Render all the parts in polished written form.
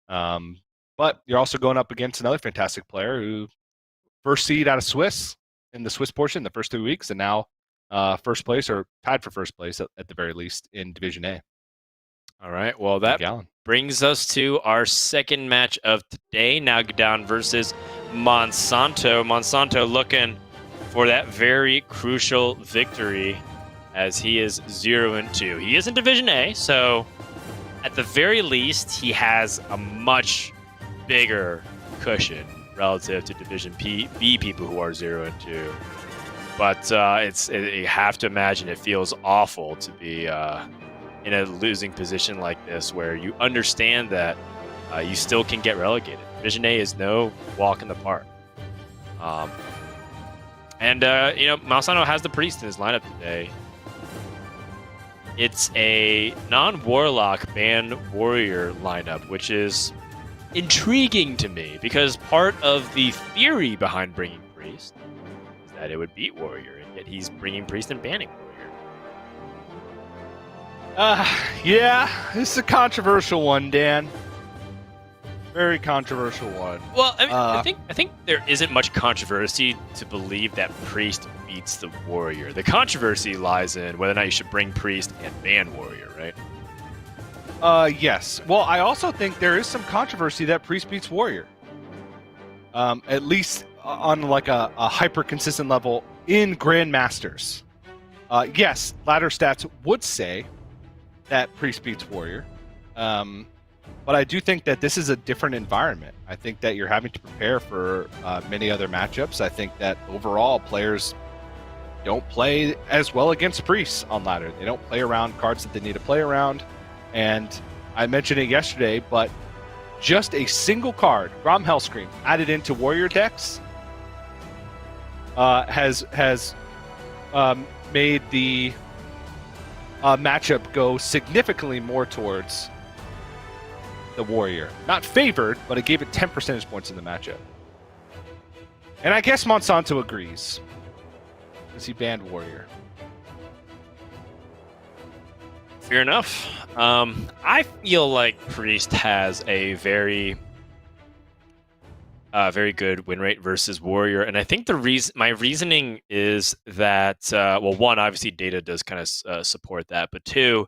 But you're also going up against another fantastic player who first seed out of Swiss in the Swiss portion the first 3 weeks, and now first place or tied for first place at the very least in Division A. All right. Well, that brings us to our second match of today. Nalguidan versus Monsanto. Monsanto looking for that very crucial victory as he is 0-2. He is in Division A, so at the very least, he has a much bigger cushion relative to Division B people who are 0-2. But you have to imagine it feels awful to be in a losing position like this, where you understand that you still can get relegated. Division A is no walk in the park. Monsanto has the priest in his lineup today. It's a non-warlock banned warrior lineup, which is intriguing to me because part of the theory behind bringing priest is that it would beat warrior, and yet he's bringing priest and banning warrior. Yeah, this is a controversial one, Dan. Very controversial one. Well, I think there isn't much controversy to believe that priest beats the warrior. The controversy lies in whether or not you should bring priest and ban warrior, right? Yes. Well, I also think there is some controversy that priest beats warrior. At least on like a hyper consistent level in Grandmasters. Yes, ladder stats would say that priest beats warrior. But I do think that this is a different environment. I think that you're having to prepare for many other matchups. I think that overall players don't play as well against priests on ladder. They don't play around cards that they need to play around. And I mentioned it yesterday, but just a single card, Grom Hellscream, added into warrior decks has made the matchup go significantly more towards the warrior. Not favored, but it gave it 10 percentage points in the matchup. And I guess Monsanto agrees, because he banned warrior. Fair enough. I feel like priest has a very good win rate versus warrior, and I think my reasoning is that one, obviously data does kind of support that, but two,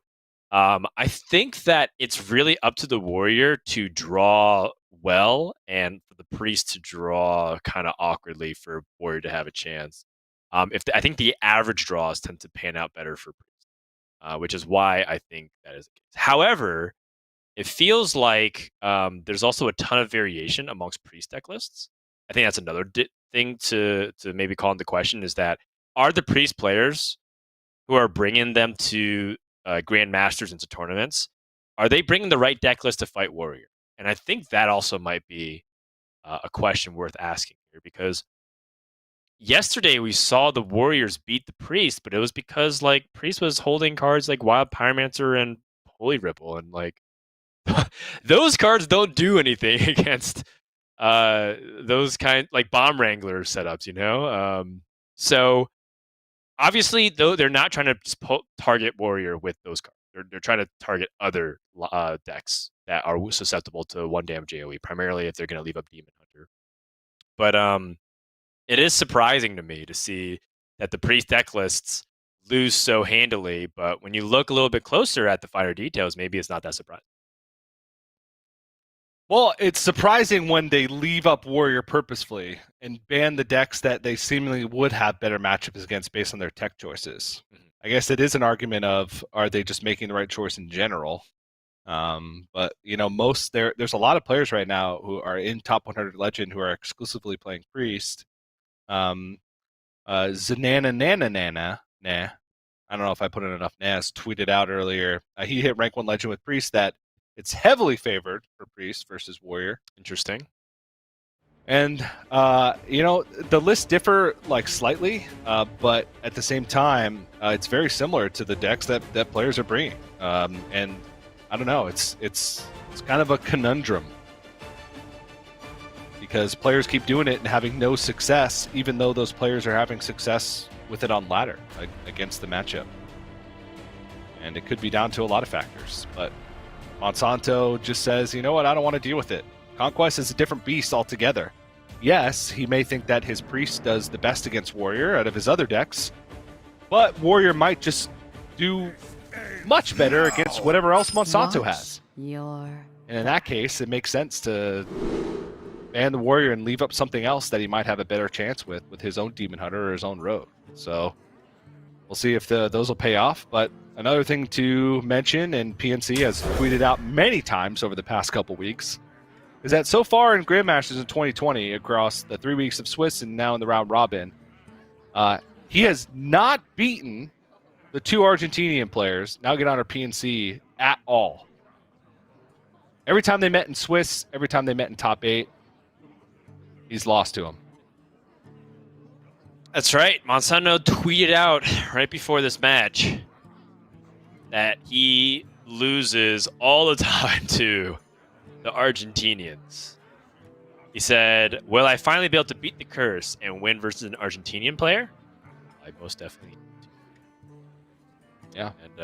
I think that it's really up to the warrior to draw well and for the priest to draw kind of awkwardly for warrior to have a chance. I think the average draws tend to pan out better for priest, which is why I think that is the case. However, it feels like there's also a ton of variation amongst priest deck lists. I think that's another thing to maybe call into question, is that are the priest players who are bringing them to Grandmasters into tournaments, are they bringing the right deck list to fight warrior? And I think that also might be a question worth asking here, because yesterday we saw the warriors beat the priest, but it was because like priest was holding cards like Wild Pyromancer and Holy Ripple, and like those cards don't do anything against those kind like Bomb Wrangler setups, you know? So obviously, though, they're not trying to target warrior with those cards. They're trying to target other decks that are susceptible to 1 damage AoE, primarily if they're going to leave up Demon Hunter. But it is surprising to me to see that the priest deck lists lose so handily, but when you look a little bit closer at the finer details, maybe it's not that surprising. Well, it's surprising when they leave up warrior purposefully and ban the decks that they seemingly would have better matchups against based on their tech choices. Mm-hmm. I guess it is an argument of, are they just making the right choice in general? But you know, there's a lot of players right now who are in top 100 Legend who are exclusively playing priest. Zanana Nana Nana, nah. I don't know if I put in enough nas, tweeted out earlier. He hit rank 1 Legend with priest that it's heavily favored for priest versus warrior. Interesting. And, the lists differ like slightly, but at the same time, it's very similar to the decks that players are bringing. And I don't know, it's kind of a conundrum, because players keep doing it and having no success, even though those players are having success with it on ladder against the matchup. And it could be down to a lot of factors, but Monsanto just says, you know what, I don't want to deal with it. Conquest is a different beast altogether. Yes, he may think that his priest does the best against Warrior out of his other decks, but Warrior might just do much better against whatever else Monsanto has. And in that case, it makes sense to ban the Warrior and leave up something else that he might have a better chance with his own Demon Hunter or his own Rogue. So we'll see if those will pay off. But another thing to mention, and PNC has tweeted out many times over the past couple weeks, is that so far in Grandmasters in 2020, across the 3 weeks of Swiss and now in the round robin, he has not beaten the 2 Argentinian players, Nalguidan or PNC, at all. Every time they met in Swiss, every time they met in top 8, he's lost to him. That's right. Monsanto tweeted out right before this match that he loses all the time to the Argentinians. He said, will I finally be able to beat the curse and win versus an Argentinian player? I most definitely do. Yeah. And,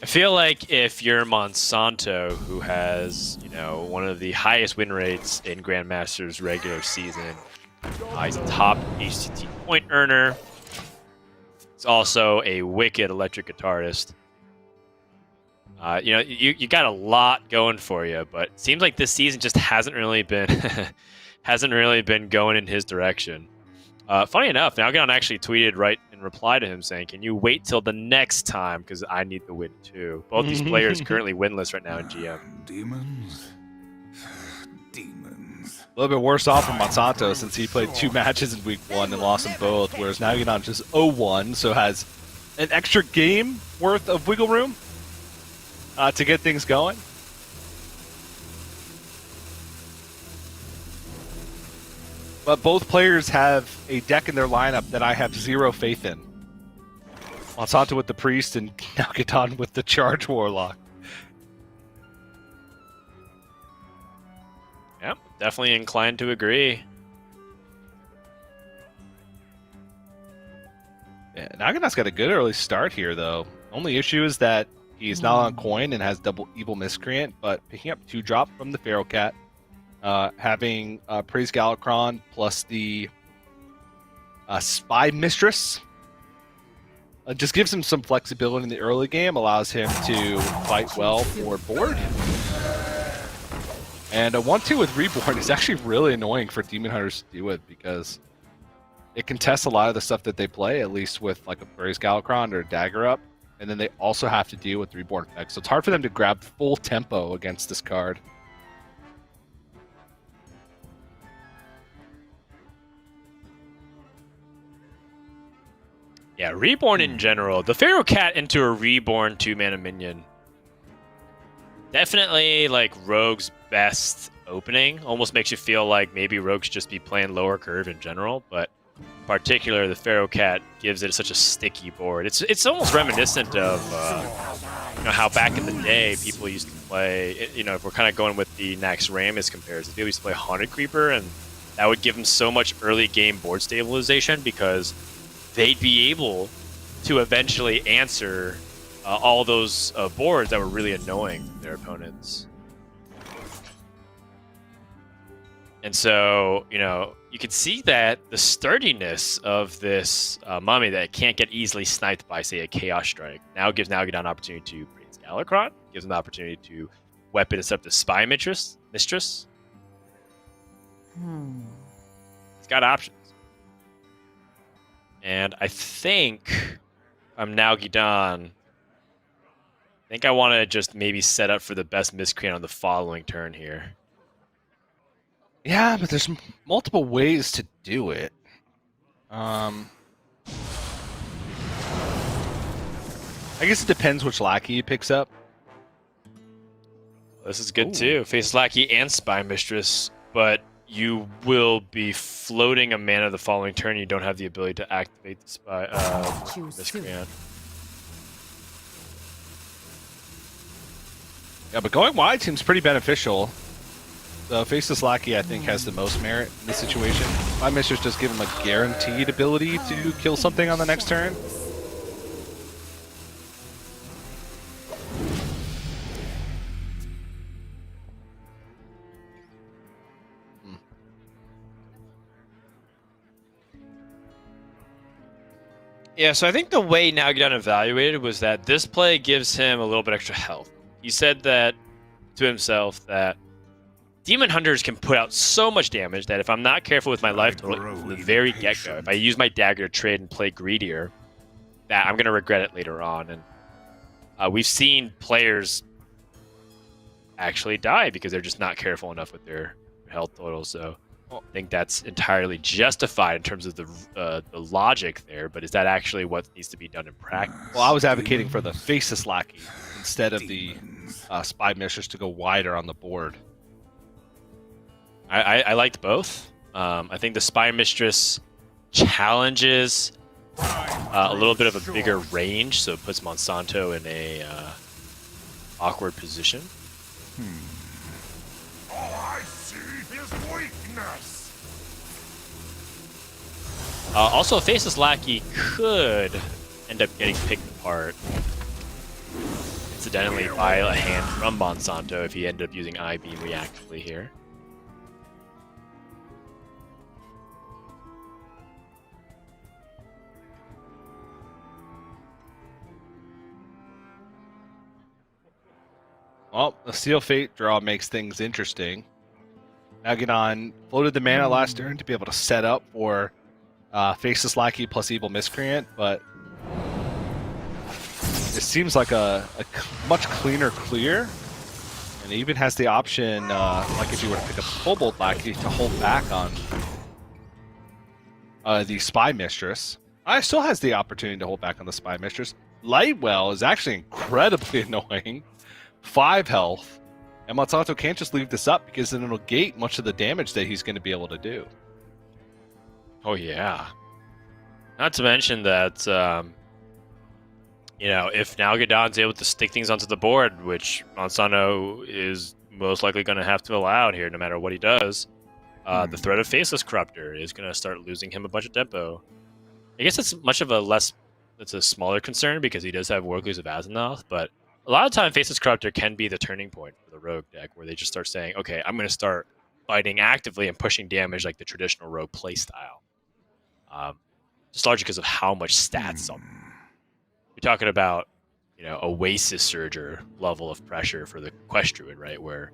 I feel like if you're Monsanto, who has, one of the highest win rates in Grandmasters regular season, he's a top HCT point earner. He's also a wicked electric guitarist. You got a lot going for you, but it seems like this season just hasn't really been going in his direction. Funny enough, Nalguidan actually tweeted right in reply to him saying, "Can you wait till the next time? Because I need the win too." Both these players currently winless right now in GM. Demons. A little bit worse off for Monsanto since he played 2 matches in week 1 and lost them both, whereas Nalguidan just 0-1, so has an extra game worth of wiggle room to get things going. But both players have a deck in their lineup that I have 0 faith in. Monsanto with the Priest and Nalguidan with the Charge Warlock. Yep, definitely inclined to agree. Yeah, Nalguidan's got a good early start here, though. Only issue is that he's not on coin and has double Evil Miscreant, but picking up 2 drop from the Feral Cat, having Praise Galakrond plus the Spy Mistress just gives him some flexibility in the early game, allows him to fight well for board. And a 1-2 with Reborn is actually really annoying for Demon Hunters to deal with because it contests a lot of the stuff that they play, at least with like a Praise Galakrond or a Dagger up. And then they also have to deal with Reborn effects. So it's hard for them to grab full tempo against this card. Yeah, Reborn in general. The Feral Cat into a Reborn 2-mana minion. Definitely like Rogue's best opening. Almost makes you feel like maybe Rogue should just be playing lower curve in general, but in particular the Feral Cat gives it such a sticky board. It's almost reminiscent of how back in the day people used to play, if we're kind of going with the Nax Ramus comparison, people used to play Haunted Creeper, and that would give them so much early game board stabilization because they'd be able to eventually answer all those boards that were really annoying to their opponents. And so, you can see that the sturdiness of this mummy that can't get easily sniped by, say, a Chaos Strike now gives Nalguidan an opportunity to Praise Galakrond, gives him the opportunity to weapon us up the Spy Mistress. He's got options. And I think I'm Nalguidan. I think I want to just maybe set up for the best miscreant on the following turn here. Yeah, but there's multiple ways to do it. I guess it depends which lackey he picks up. This is good too. Face lackey and Spy Mistress, but you will be floating a mana the following turn. You don't have the ability to activate the Spy Miscreant. Yeah, but going wide seems pretty beneficial. The Faceless Lackey, I think, has the most merit in this situation. My Mistress just give him a guaranteed ability to kill something on the next turn. Yeah, so I think the way Nalguidan evaluated was that this play gives him a little bit extra health. He said that to himself that Demon Hunters can put out so much damage that if I'm not careful with my life total from the very get-go, if I use my dagger to trade and play greedier, that I'm going to regret it later on. And we've seen players actually die because they're just not careful enough with their health total. So I think that's entirely justified in terms of the logic there, but is that actually what needs to be done in practice? Well, I was advocating for the Faceless Lackey instead of the Spy Mistress to go wider on the board. I liked both. I think the Spy Mistress challenges a little bit of a bigger range, so it puts Monsanto in a awkward position. I see his weakness. Also, Faceless Lackey could end up getting picked apart, incidentally, by a hand from Monsanto if he ended up using I-Beam reactively here. Well, the Seal Fate draw makes things interesting. Nalguidan floated the mana last turn to be able to set up for Faceless Lackey plus Evil Miscreant, but it seems like a much cleaner clear, and it even has the option, like if you were to pick up Kobold Lackey, to hold back on the Spy Mistress. Still has the opportunity to hold back on the Spy Mistress. Lightwell is actually incredibly annoying. 5 health, and Monsanto can't just leave this up because then it'll gate much of the damage that he's going to be able to do. Oh yeah. Not to mention that, if Nalguidan's able to stick things onto the board, which Monsanto is most likely going to have to allow here no matter what he does, the threat of Faceless Corruptor is going to start losing him a bunch of tempo. I guess it's a smaller concern because he does have Warglues of Azeroth, but a lot of time, Faceless Corruptor can be the turning point for the Rogue deck, where they just start saying, okay, I'm going to start fighting actively and pushing damage like the traditional Rogue playstyle. Just largely because of how much stats on them. You're talking about, Oasis Surger level of pressure for the Quest Druid, right? Where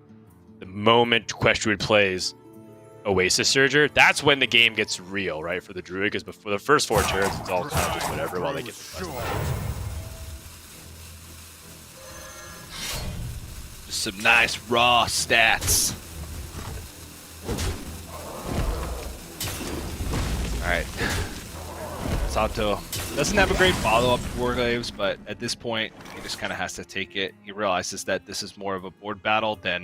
the moment Quest Druid plays Oasis Surger, that's when the game gets real, right? For the Druid, because before the first 4 turns, it's all kind of just whatever while they get the quest. Some nice raw stats. Alright. Monsanto doesn't have a great follow-up to Warglaves, but at this point, he just kind of has to take it. He realizes that this is more of a board battle than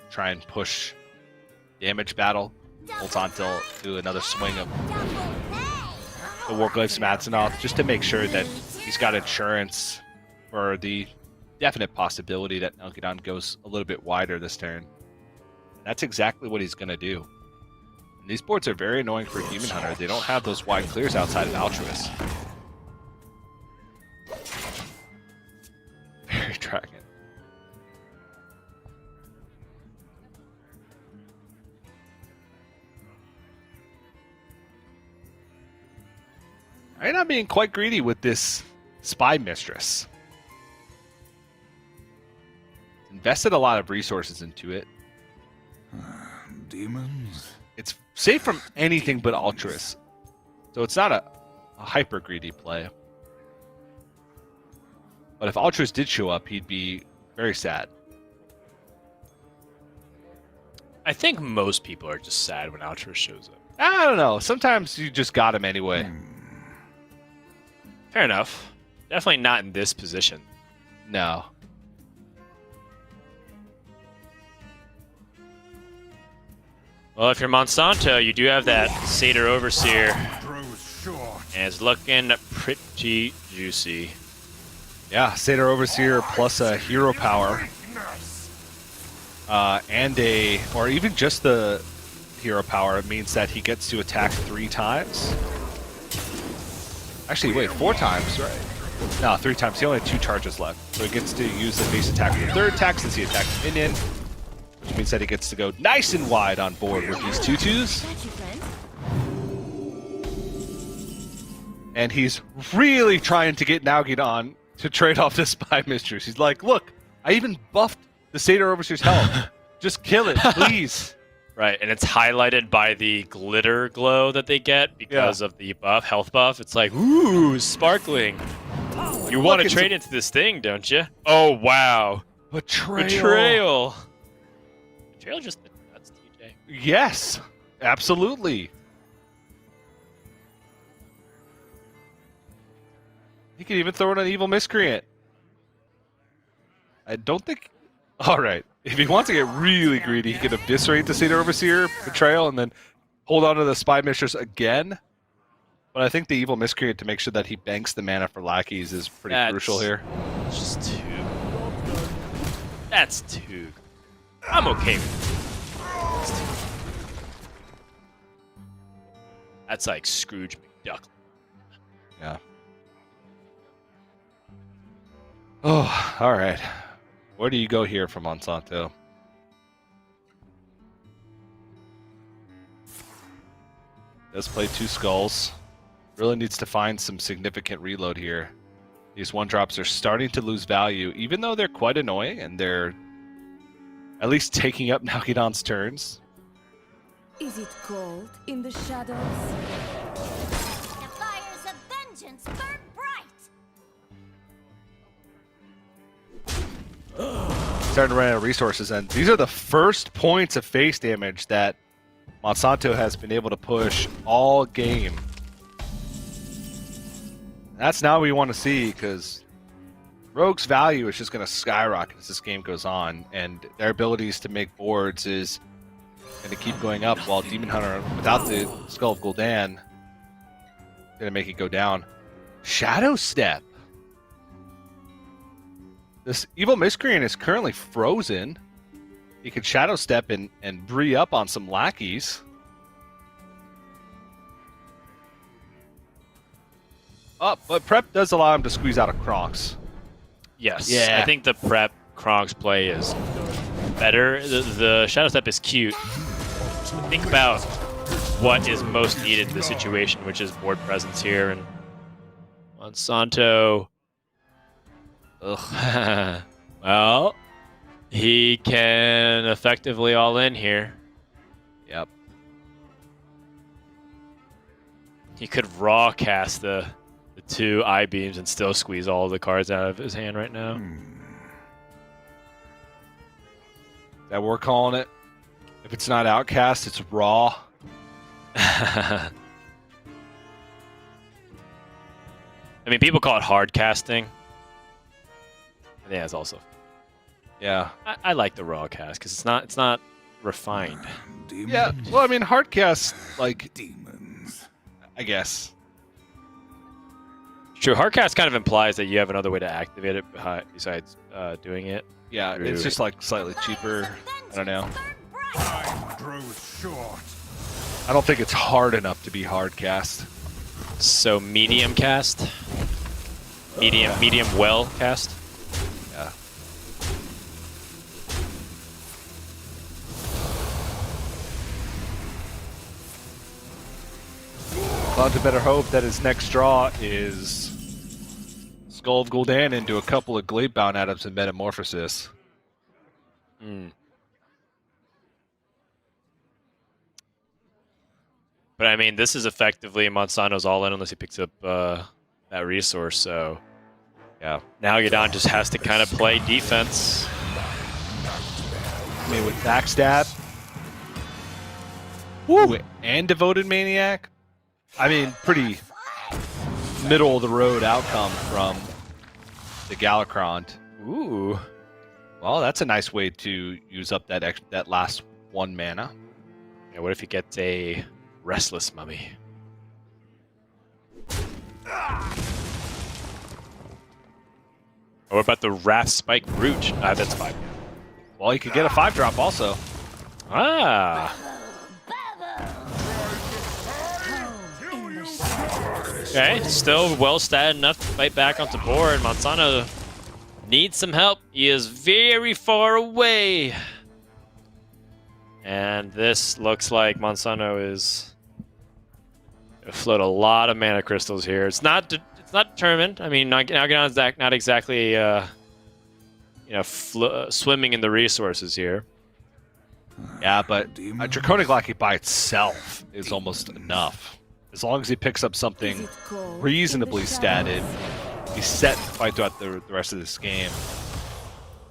try and push damage battle. Holds on to do another swing of the Warglaves from Azeroth just to make sure that he's got insurance for the definite possibility that Nalguidan goes a little bit wider this turn. That's exactly what he's going to do. And these boards are very annoying for Demon Hunter. They don't have those wide clears outside of Altruist. Very Dragon. I'm not being quite greedy with this Spy Mistress. Invested a lot of resources into it. Demons? It's safe from anything but Altruist. So it's not a hyper greedy play. But if Altruist did show up, he'd be very sad. I think most people are just sad when Altruist shows up. I don't know. Sometimes you just got him anyway. Fair enough. Definitely not in this position. No. Well, if you're Monsanto, you do have that Satyr Overseer, and it's looking pretty juicy. Yeah, Satyr Overseer plus a hero power. Or even just the hero power means that he gets to attack 3 times. Actually, wait, 4 times, right? No, 3 times. He only had 2 charges left. So he gets to use the base attack for the 3rd attack since he attacks minion. Which means that he gets to go nice and wide on board with these 2/2s. And he's really trying to get Nalguidan to trade off the Spy Mistress. He's like, look, I even buffed the Satyr Overseer's health. Just kill it, please. Right, and it's highlighted by the glitter glow that they get because of the health buff. It's like, ooh, sparkling. You want to trade into this thing, don't you? Oh, wow. Betrayal. Betrayal just nuts, TJ. Yes, absolutely. He could even throw in an evil miscreant. I don't think... Alright, if he wants to get really greedy, he could eviscerate the Satyr Overseer, Betrayal, and then hold on to the Spy Mistress again. But I think the evil miscreant to make sure that he banks the mana for lackeys is pretty crucial here. It's just too... That's too... I'm okay with it. That's like Scrooge McDuck. Yeah. Oh, alright. Where do you go here from Monsanto? Does play 2 skulls. Really needs to find some significant reload here. These 1-drops are starting to lose value, even though they're quite annoying and they're at least taking up Nalguidan's turns. Is it cold in the shadows? The fires of vengeance burn bright. Starting to run out of resources, and these are the first points of face damage that Monsanto has been able to push all game. That's now what we want to see, because Rogue's value is just going to skyrocket as this game goes on, and their abilities to make boards is going to keep going up, while Demon Hunter, without the Skull of Gul'dan, going to make it go down. Shadow Step. This evil miscreant is currently frozen. He could Shadow Step and bree up on some lackeys. Oh, but prep does allow him to squeeze out a Kronks. Yes. Yeah. I think the prep Kronks play is better. The Shadow Step is cute. Think about what is most needed in this situation, which is board presence here. And Monsanto... Ugh. Well, he can effectively all in here. Yep. He could raw cast the 2 eye beams and still squeeze all the cards out of his hand right now. That we're calling it. If it's not outcast, it's raw. I mean, people call it hard casting. I think that's also. Yeah. I like the raw cast because it's not refined. Yeah. Well, I mean, hardcast, like, demons, I guess. True. Hard cast kind of implies that you have another way to activate it besides doing it. Yeah, it's just like slightly cheaper. I don't know. Time grows short. I don't think it's hard enough to be hardcast. So medium cast, medium well cast. Yeah. Cloud to better hope that his next draw is Skull of Gul'dan into a couple of Glade-bound atoms and Metamorphosis. But I mean, this is effectively Monsanto's all in unless he picks up that resource. So Yeah. Nalguidan just has to kind of play defense. I mean, with Backstab. Woo! And Devoted Maniac. I mean, pretty middle of the road outcome from the Galakrond. Ooh. Well, that's a nice way to use up that last 1 mana. Yeah, what if he gets a Restless Mummy? Or what about the Wrath Spike Brute? That's 5. Well, you could get a 5-drop also. Ah. Okay, still well statted enough to fight back onto board. Monsanto needs some help. He is very far away. And this looks like Monsanto is Float a lot of mana crystals here. It's not determined. I mean, Nalguidan is not exactly swimming in the resources here. Yeah, but a Draconic Lackey by itself is almost enough. As long as he picks up Is something it cold reasonably in the shadows? statted, he's set to fight throughout the rest of this game.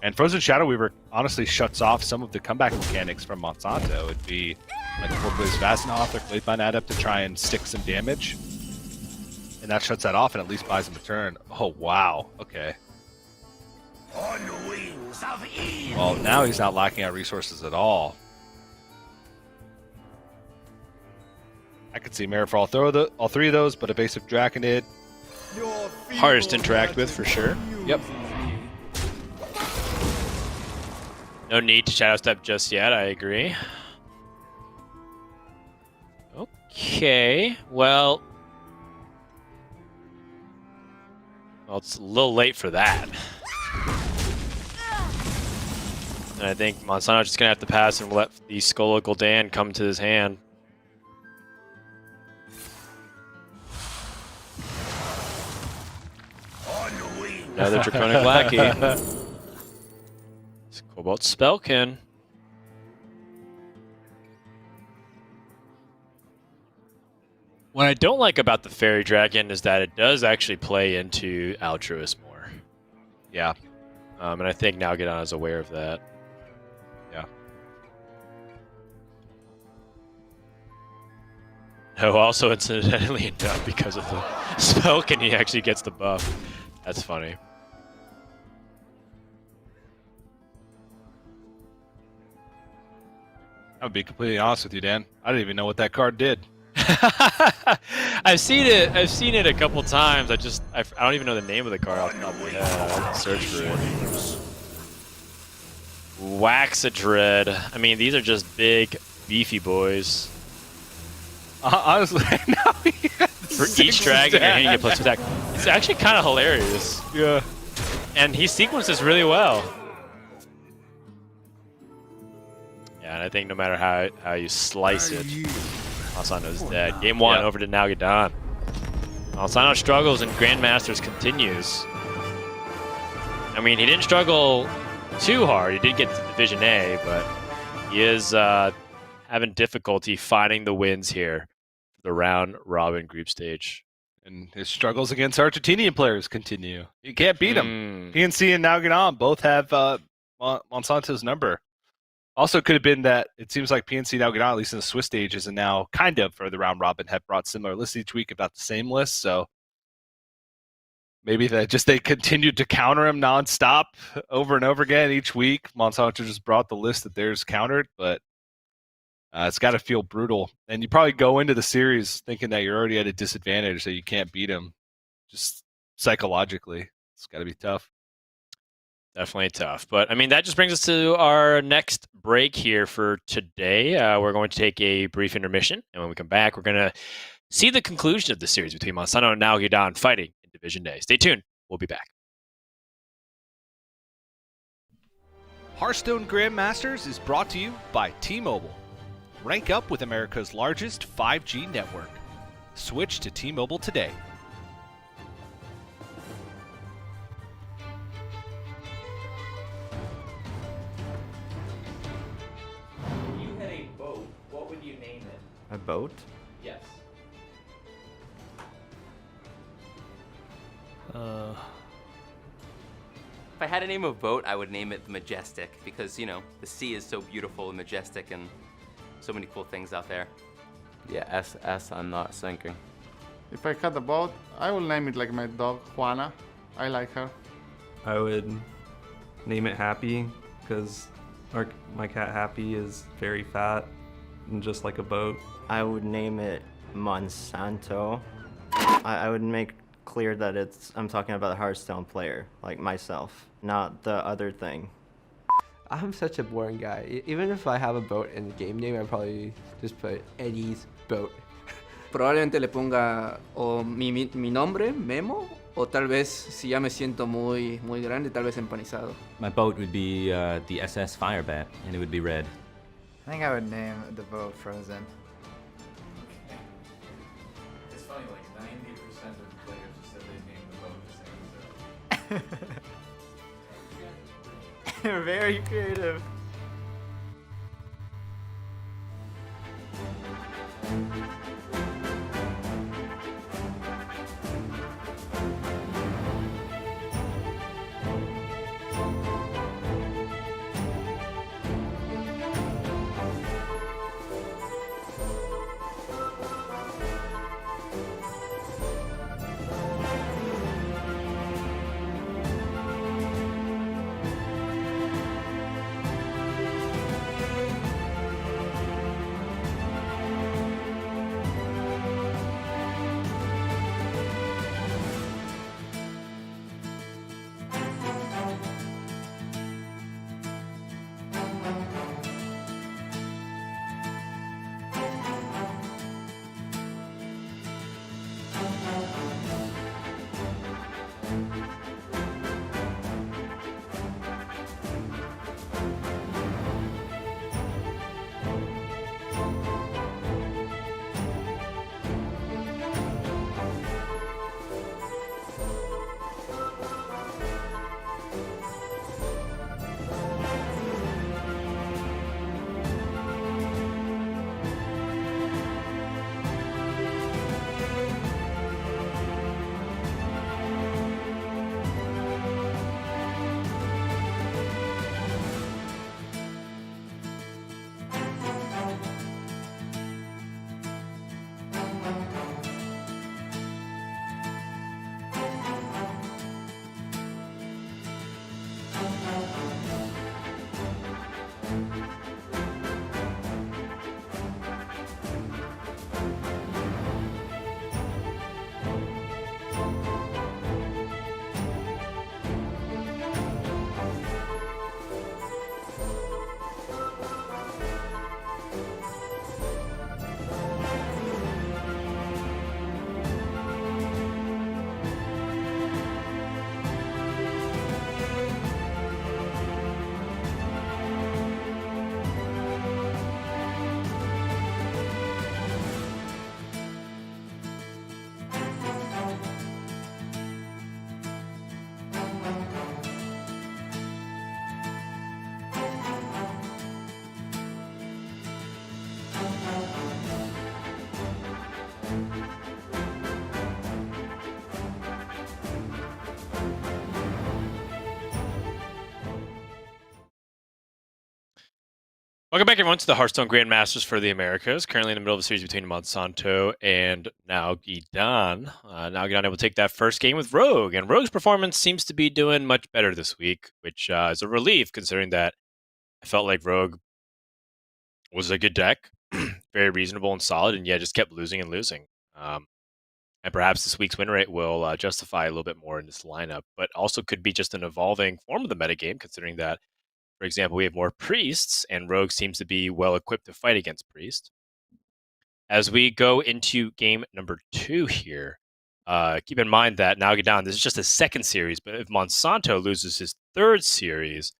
And Frozen Shadow Weaver honestly shuts off some of the comeback mechanics from Monsanto. It'd be like 4 plays Vaznoth or Claybind Adept to try and stick some damage. And that shuts that off and at least buys him a turn. Oh, wow. Okay. On wings of evil. Well, now he's not lacking out resources at all. I could see Mare for all three of those, but a basic Draconid. Hardest to interact with for sure. Yep. No need to Shadow Step just yet, I agree. Okay, well, it's a little late for that. And I think Monsanto's just going to have to pass and let the Skull of Gul'dan come to his hand. Another Draconic Lackey. It's Cobalt Spellkin. What I don't like about the Fairy Dragon is that it does actually play into Altruist more. Yeah. And I think Nalguidan is aware of that. Yeah. Oh, also incidentally enough, because of the Spellkin, he actually gets the buff. That's funny. I'll be completely honest with you, Dan. I didn't even know what that card did. I've seen it a couple times. I don't even know the name of the card off the top of my head. I have to search for it. Waxadread. I mean, these are just big, beefy boys. Honestly, now For each dragon, you're hitting it plus attack. It's actually kind of hilarious. Yeah. And he sequences really well. Yeah, and I think no matter how you slice it, Monsanto's dead. Game 1 over to Nalguidan. Monsanto struggles and Grandmasters continues. I mean, he didn't struggle too hard. He did get to Division A, but he is having difficulty finding the wins here for the round robin group stage. And his struggles against Argentinian players continue. You can't beat them. PNC and Nalguidan both have Monsanto's number. Also could have been that it seems like PNC Nalguidan, at least in the Swiss stages, and now kind of for the round robin, have brought similar lists each week, about the same list. So maybe they continued to counter him nonstop over and over again each week. Monsanto just brought the list that theirs countered, but it's got to feel brutal. And you probably go into the series thinking that you're already at a disadvantage, that you can't beat him. Just psychologically, it's got to be tough. Definitely tough. But, I mean, that just brings us to our next break here for today. We're going to take a brief intermission, and when we come back, we're going to see the conclusion of the series between Monsanto and Nalguidan fighting in Division Day. Stay tuned. We'll be back. Hearthstone Grandmasters is brought to you by T-Mobile. Rank up with America's largest 5G network. Switch to T-Mobile today. If you had a boat, what would you name it? A boat? Yes. If I had to name a boat, I would name it the Majestic because, you know, the sea is so beautiful and majestic and so many cool things out there. Yeah, S, I'm not sinking. If I had a boat, I will name it like my dog, Juana. I like her. I would name it Happy because my cat Happy is very fat and just like a boat. I would name it Monsanto. I would make clear that I'm talking about a Hearthstone player, like myself, not the other thing. I'm such a boring guy. Even if I have a boat in the game name, I'd probably just put Eddie's boat. Probablemente le ponga o mi nombre, Memo, o tal vez si ya me siento muy grande, tal vez empanizado. My boat would be the SS Firebat, and it would be red. I think I would name the boat Frozen. Very creative. Welcome back, everyone, to the Hearthstone Grandmasters for the Americas. Currently in the middle of a series between Monsanto and Nalguidan. Nalguidan able to take that first game with Rogue, and Rogue's performance seems to be doing much better this week, which is a relief considering that I felt like Rogue was a good deck, very reasonable and solid, and yeah, just kept losing and losing. And perhaps this week's win rate will justify a little bit more in this lineup, but also could be just an evolving form of the metagame, considering that, for example, we have more priests, and Rogue seems to be well equipped to fight against priests. As we go into game number 2 here, keep in mind that Nalguidan, this is just a second series, but if Monsanto loses his third series,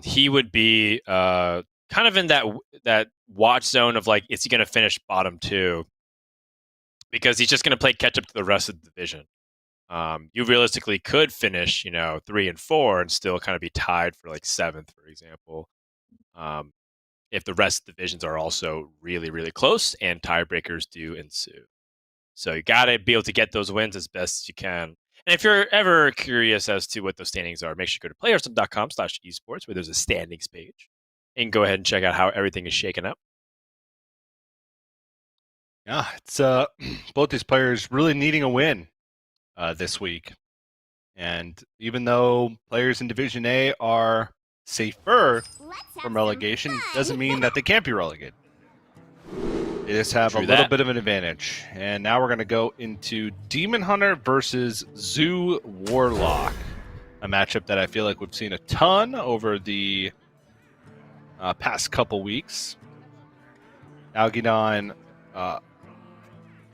he would be kind of in that watch zone of like, is he going to finish bottom 2? Because he's just going to play catch up to the rest of the division. You realistically could finish, 3 and 4 and still kind of be tied for like 7th, for example. If the rest of the divisions are also really, really close and tiebreakers do ensue. So you got to be able to get those wins as best as you can. And if you're ever curious as to what those standings are, make sure you go to playhearthstone.com/esports, where there's a standings page. And go ahead and check out how everything is shaken up. Yeah, it's both these players really needing a win this week. And even though players in Division A are safer from relegation, doesn't mean that they can't be relegated. They just have a little bit of an advantage. And now we're going to go into Demon Hunter versus Zoo Warlock, a matchup that I feel like we've seen a ton over the past couple weeks. Nalguidan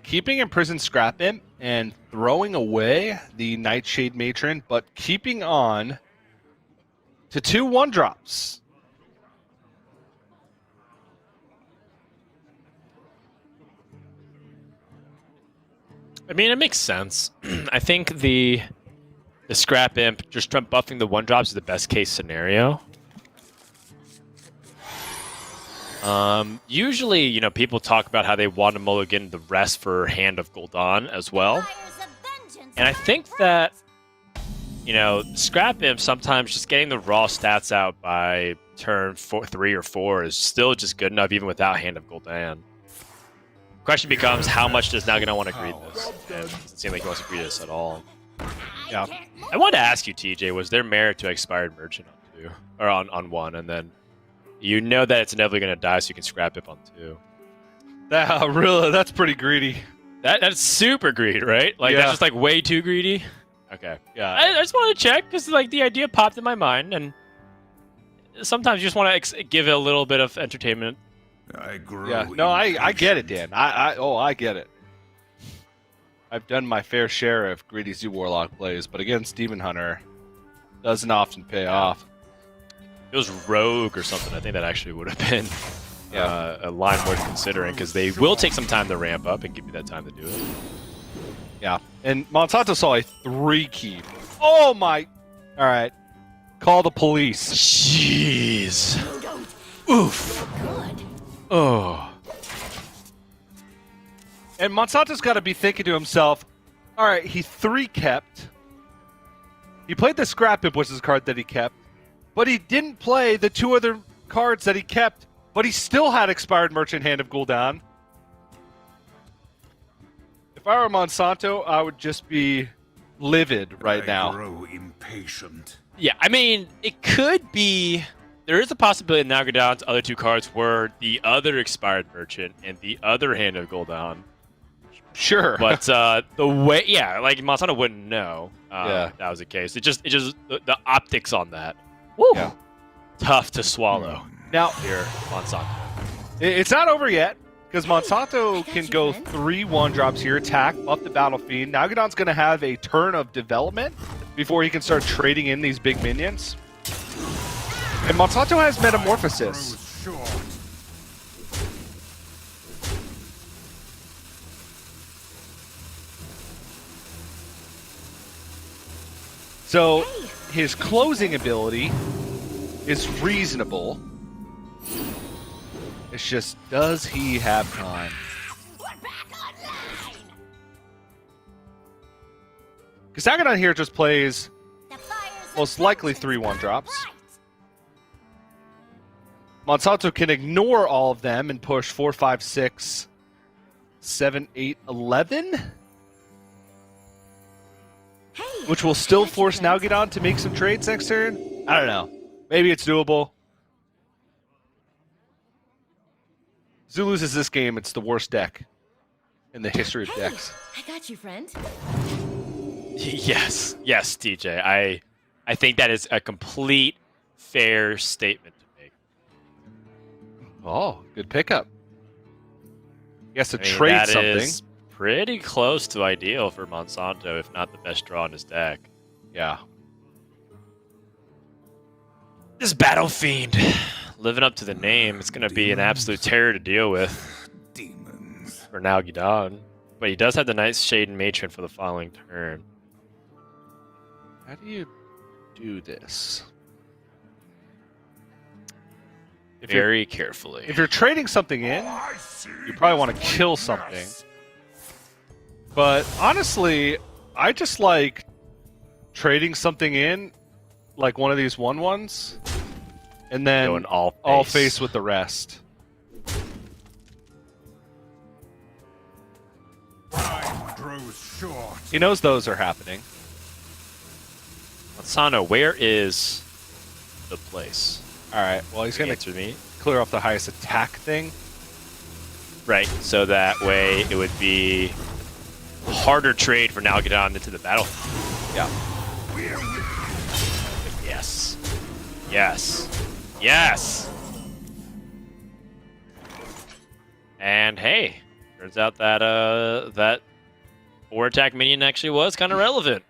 keeping imprisoned Scrap Imp and throwing away the Nightshade Matron, but keeping on to 2 1-drops. I mean, it makes sense. I think the the Scrap Imp, just buffing the 1-drops is the best case scenario. Usually, you know, people talk about how they want to mulligan the rest for Hand of Gul'dan as well. And I think that, you know, Scrap Imp sometimes just getting the raw stats out by turn 3 or 4 is still just good enough even without Hand of Gul'dan. Question becomes, how much does Nalguidan want to greed this? And it doesn't seem like he wants to greed this at all. Yeah. I wanted to ask you, TJ, was there merit to Expired Merchant on 2? Or on 1, and then you know that it's inevitably going to die, so you can Scrap Imp on 2. Really, that's pretty greedy. That's super greedy, right? Like, that's just, like, way too greedy? Okay. Yeah. I just wanted to check, because, like, the idea popped in my mind, and sometimes you just want to give it a little bit of entertainment. Yeah. No, I get it, Dan. I get it. I've done my fair share of greedy Zoo Warlock plays, but against Demon Hunter, doesn't often pay off. If it was Rogue or something, I think that actually would have been a line worth considering, because they will take some time to ramp up and give you that time to do it. Yeah, and Monsanto saw a 3 keep. Oh my! All right, call the police. Jeez. Oof. Oh. And Monsanto's got to be thinking to himself, all right, he 3 kept. He played the Scrap Imp, which is a card that he kept, but he didn't play the 2 other cards that he kept, but he still had Expired Merchant, Hand of Gul'dan. If I were Monsanto, I would just be livid right now. Grow impatient. Yeah, I mean, it could be... There is a possibility that Nalguidan's other 2 cards were the other Expired Merchant and the other Hand of Gul'dan. Sure. But the way... Yeah, like, Monsanto wouldn't know that was the case. It just the optics on that. Woo! Yeah. Tough to swallow. Now, Here, Monsanto. It's not over yet, because Monsanto can go 3 1-drops here, attack, buff the Battle Fiend. Nalguidan's going to have a turn of development before he can start trading in these big minions. And Monsanto has Metamorphosis. So his closing ability is reasonable. It's just, does he have time? Because Nalguidan here just plays most likely 3 1-drops. Monsanto can ignore all of them and push 4, 5, 6, 7, 8, 11. Which will still force Nalguidan to make some trades next turn. I don't know. Maybe it's doable. Zoo loses this game, it's the worst deck in the history of decks. I got you, friend. Yes, TJ. I think that is a complete fair statement to make. Oh, good pickup. He has to trade something. Is pretty close to ideal for Monsanto, if not the best draw in his deck. Yeah. This Battle Fiend, living up to the name, it's going to be an absolute terror to deal with for Nalguidan. But he does have the nice Shade and Matron for the following turn. How do you do this? Very carefully. If you're trading something in, you probably want to kill something. But honestly, I just like trading something in, like one of these 1/1s, and then Going all face with the rest. Time grows short. He knows those are happening. Monsanto, where is the place? All right. Well, he's going Answer me. to clear off the highest attack thing. Right. So that way it would be a harder trade for Nalguidan into the battle. Yeah. Yes. Yes. Yes. And hey, turns out that that 4-attack minion actually was kind of relevant.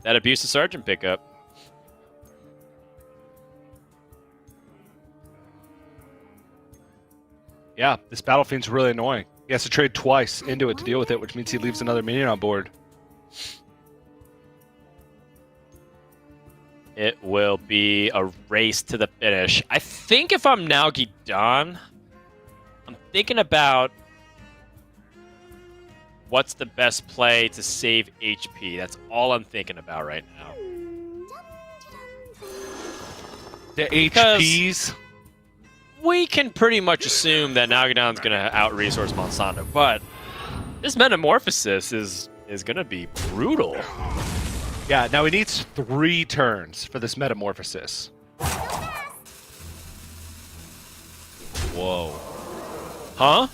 That Abuse of Sergeant pickup. Yeah, this Battle Fiend's really annoying. He has to trade twice into it to deal with it, which means he leaves another minion on board. it will be a race to the finish. I think if I'm Nalguidan, I'm thinking about what's the best play to save HP. That's all I'm thinking about right now. The Because HPs. we can pretty much assume that Nalguidan's going to out-resource Monsanto, but this Metamorphosis is going to be brutal. Yeah, now he needs 3 turns for this Metamorphosis. Whoa. Huh?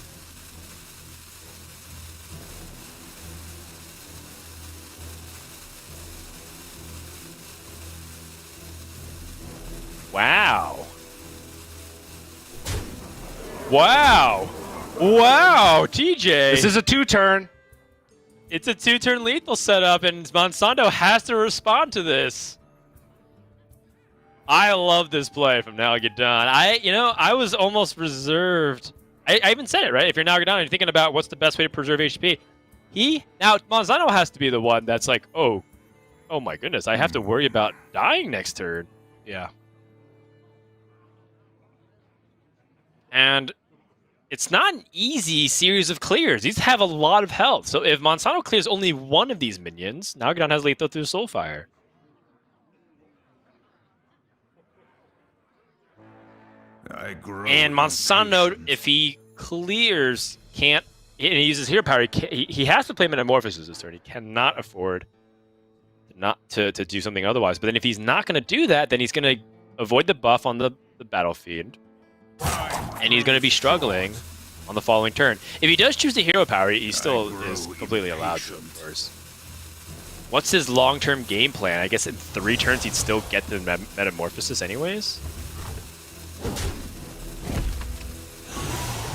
Wow. Wow. Wow, TJ. This is a 2-turn. It's a 2-turn lethal setup, and Monsanto has to respond to this. I love this play from Nalguidan. I was almost reserved. I even said it, right? If you're Nalguidan and you're thinking about what's the best way to preserve HP, now Monsanto has to be the one that's like, oh my goodness, I have to worry about dying next turn. Yeah. And it's not an easy series of clears. These have a lot of health. So if Monsanto clears only one of these minions, Nalguidan has lethal through Soulfire. And Monsanto, if he clears, can't, and he uses hero power, he has to play Metamorphosis this turn. He cannot afford not to do something otherwise. But then if he's not going to do that, then he's going to avoid the buff on the battlefield. And he's going to be struggling on the following turn. If he does choose the hero power, he still is completely allowed to, of course. What's his long-term game plan? I guess in 3 turns he'd still get the Metamorphosis anyways?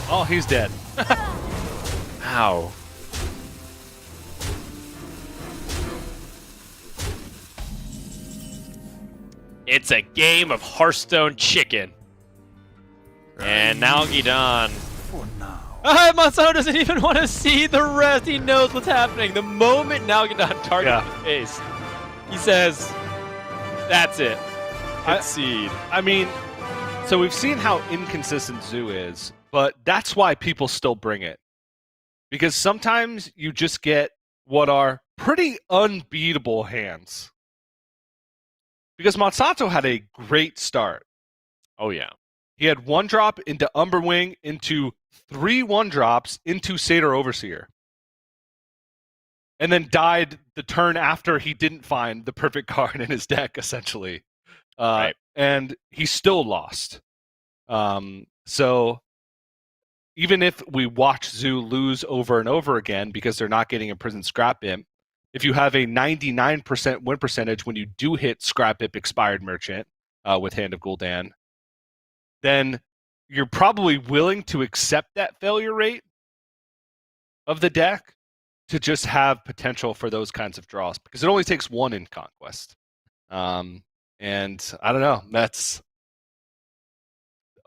Oh, he's dead. Ow. It's a game of Hearthstone chicken. And Nalguidan. Monsanto doesn't even want to see the rest. He knows what's happening. The moment Nalguidan targets the face, he says, that's it. Concede. I mean, so we've seen how inconsistent Zoo is, but that's why people still bring it. Because sometimes you just get what are pretty unbeatable hands. Because Monsanto had a great start. Oh, yeah. He had 1-drop into Umberwing, into 3 1-drops into Satyr Overseer. And then died the turn after he didn't find the perfect card in his deck, essentially. Right. And he still lost. So even if we watch Zoo lose over and over again because they're not getting a Prison Scrap Imp, if you have a 99% win percentage when you do hit Scrap Imp Expired Merchant with Hand of Gul'dan, then you're probably willing to accept that failure rate of the deck to just have potential for those kinds of draws, because it only takes 1 in Conquest. And I don't know, that's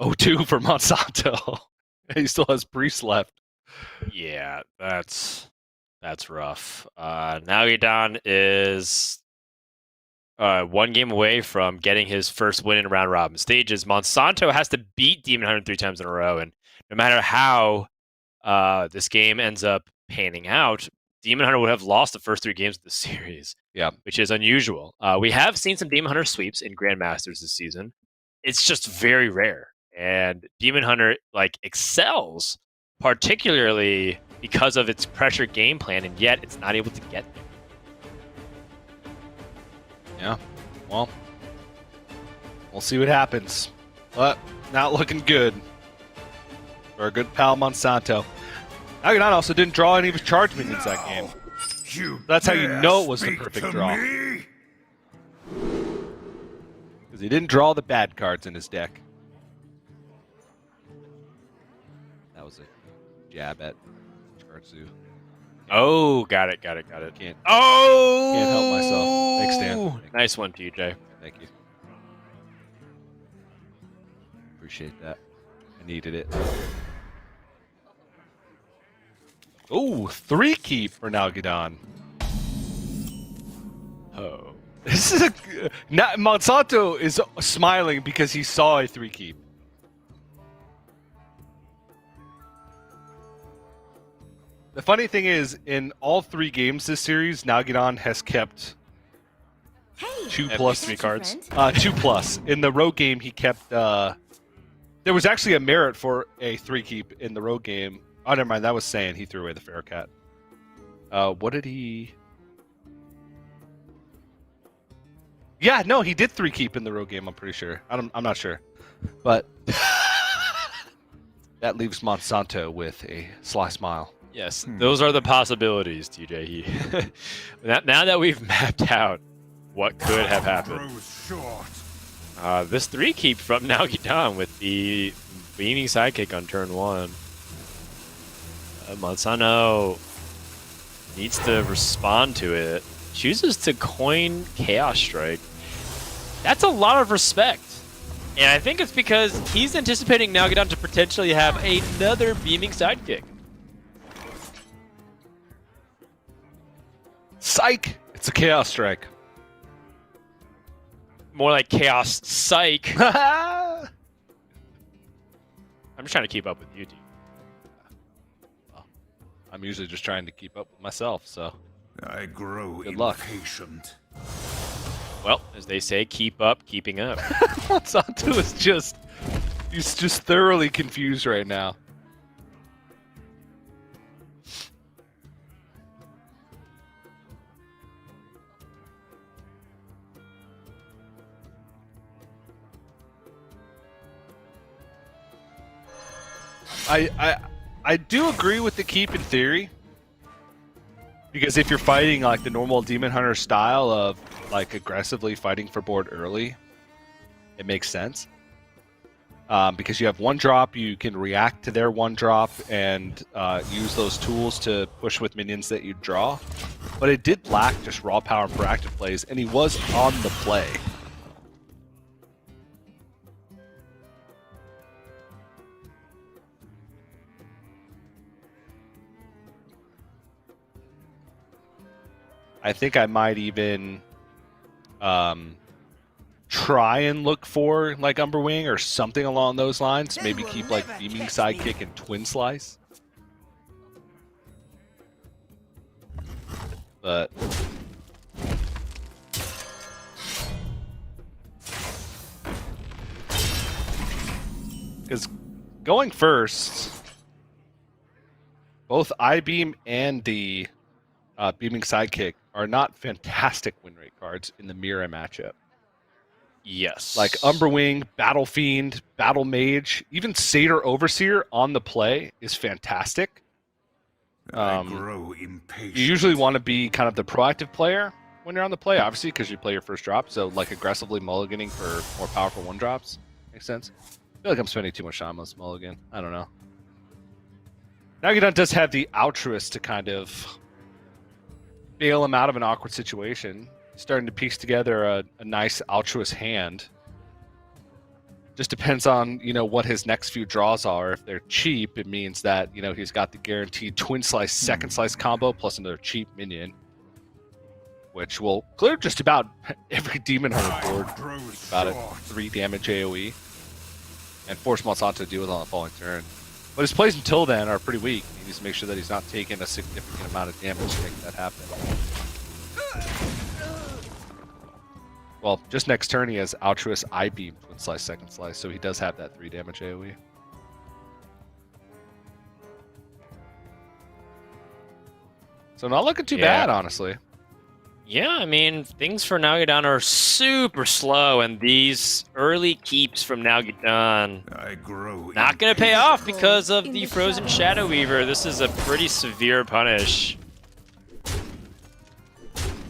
0-2 for Monsanto. He still has Priest left. Yeah, that's rough. Nalguidan is 1 game away from getting his first win in round robin stages. Monsanto has to beat Demon Hunter 3 times in a row, and no matter how this game ends up panning out, Demon Hunter would have lost the first 3 games of the series. Yeah, which is unusual. We have seen some Demon Hunter sweeps in Grandmasters this season. It's just very rare, and Demon Hunter excels, particularly because of its pressure game plan, and yet it's not able to get there. Yeah, well, we'll see what happens. But not looking good for a good pal Monsanto. Nalguidan also didn't draw any of his charge minions that game. That's how you know it was the perfect draw. Because he didn't draw the bad cards in his deck. That was a jab at Chartzu. Oh, got it. Can't Can't help myself. Thanks, Dan. Nice one, TJ. Thank you. Appreciate that. I needed it. Oh, 3 keep for Nalguidan. Oh. This is Monsanto is smiling because he saw a 3-keep. The funny thing is, in all 3 games this series, Nalguidan has kept 2+ 3 cards. 2+. In the rogue game, he kept. There was actually a merit for a 3-keep in the rogue game. Oh, never mind. That was saying he threw away the Feral Cat. What did he? Yeah, no, he did 3-keep in the rogue game. I'm pretty sure. I'm not sure, but that leaves Monsanto with a sly smile. Yes, those are the possibilities, TJ. Now that we've mapped out what could have happened, this 3-keep from Nalguidan with the beaming sidekick on turn 1. Monsanto needs to respond to it. Chooses to coin Chaos Strike. That's a lot of respect. And I think it's because he's anticipating Nalguidan to potentially have another beaming sidekick. Psych! It's a Chaos Strike. More like Chaos Psych. I'm just trying to keep up with you, dude. I'm usually just trying to keep up with myself, so. I grow Good luck. impatient. Well, as they say, keep up, keeping up. Monsanto is he's just thoroughly confused right now. I do agree with the keep in theory, because if you're fighting like the normal Demon Hunter style of like aggressively fighting for board early, it makes sense. Because you have 1-drop, you can react to their 1-drop and use those tools to push with minions that you draw. But it did lack just raw power and proactive plays, and he was on the play. I think I might even try and look for like Umberwing or something along those lines. Maybe keep like Beaming Sidekick and Twin Slice. But because going first, both I-Beam and the Beaming Sidekick are not fantastic win rate cards in the Mirror matchup. Yes. Like Umberwing, Battle Fiend, Battle Mage, even Satyr Overseer on the play is fantastic. I grow impatient. You usually want to be kind of the proactive player when you're on the play, obviously, because you play your first drop. So like aggressively mulliganing for more powerful 1-drops. Makes sense? I feel like I'm spending too much time on this mulligan. I don't know. Nalguidan does have the Altruist to kind of bail him out of an awkward situation. He's starting to piece together a nice Altruist hand. Just depends on, what his next few draws are. If they're cheap, it means that, he's got the guaranteed Twin Slice, Second Slice combo plus another cheap minion, which will clear just about every Demon Hunter board. Think about it. 3 damage AoE. And force Monsanto to deal with on the following turn. But his plays until then are pretty weak. He needs to make sure that he's not taking a significant amount of damage to make that happen. Well, just next turn he has Altruist, I-Beam, Twin Slice, Second Slice, so he does have that 3 damage AoE. So not looking too bad, honestly. Yeah, I mean, things for Nalguidan are super slow, and these early keeps from Nalguidan not going to pay off because of the Frozen Shadow Weaver. This is a pretty severe punish.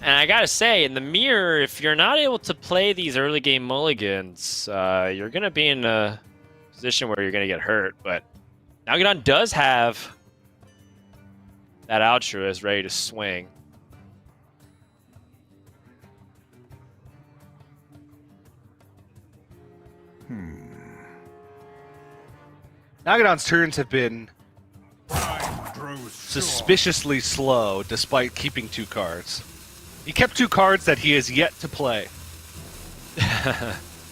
And I gotta say, in the mirror, if you're not able to play these early game mulligans, you're going to be in a position where you're going to get hurt. But Nalguidan does have that Altruist ready to swing. Nalguidan's turns have been suspiciously slow despite keeping 2 cards. He kept 2 cards that he has yet to play.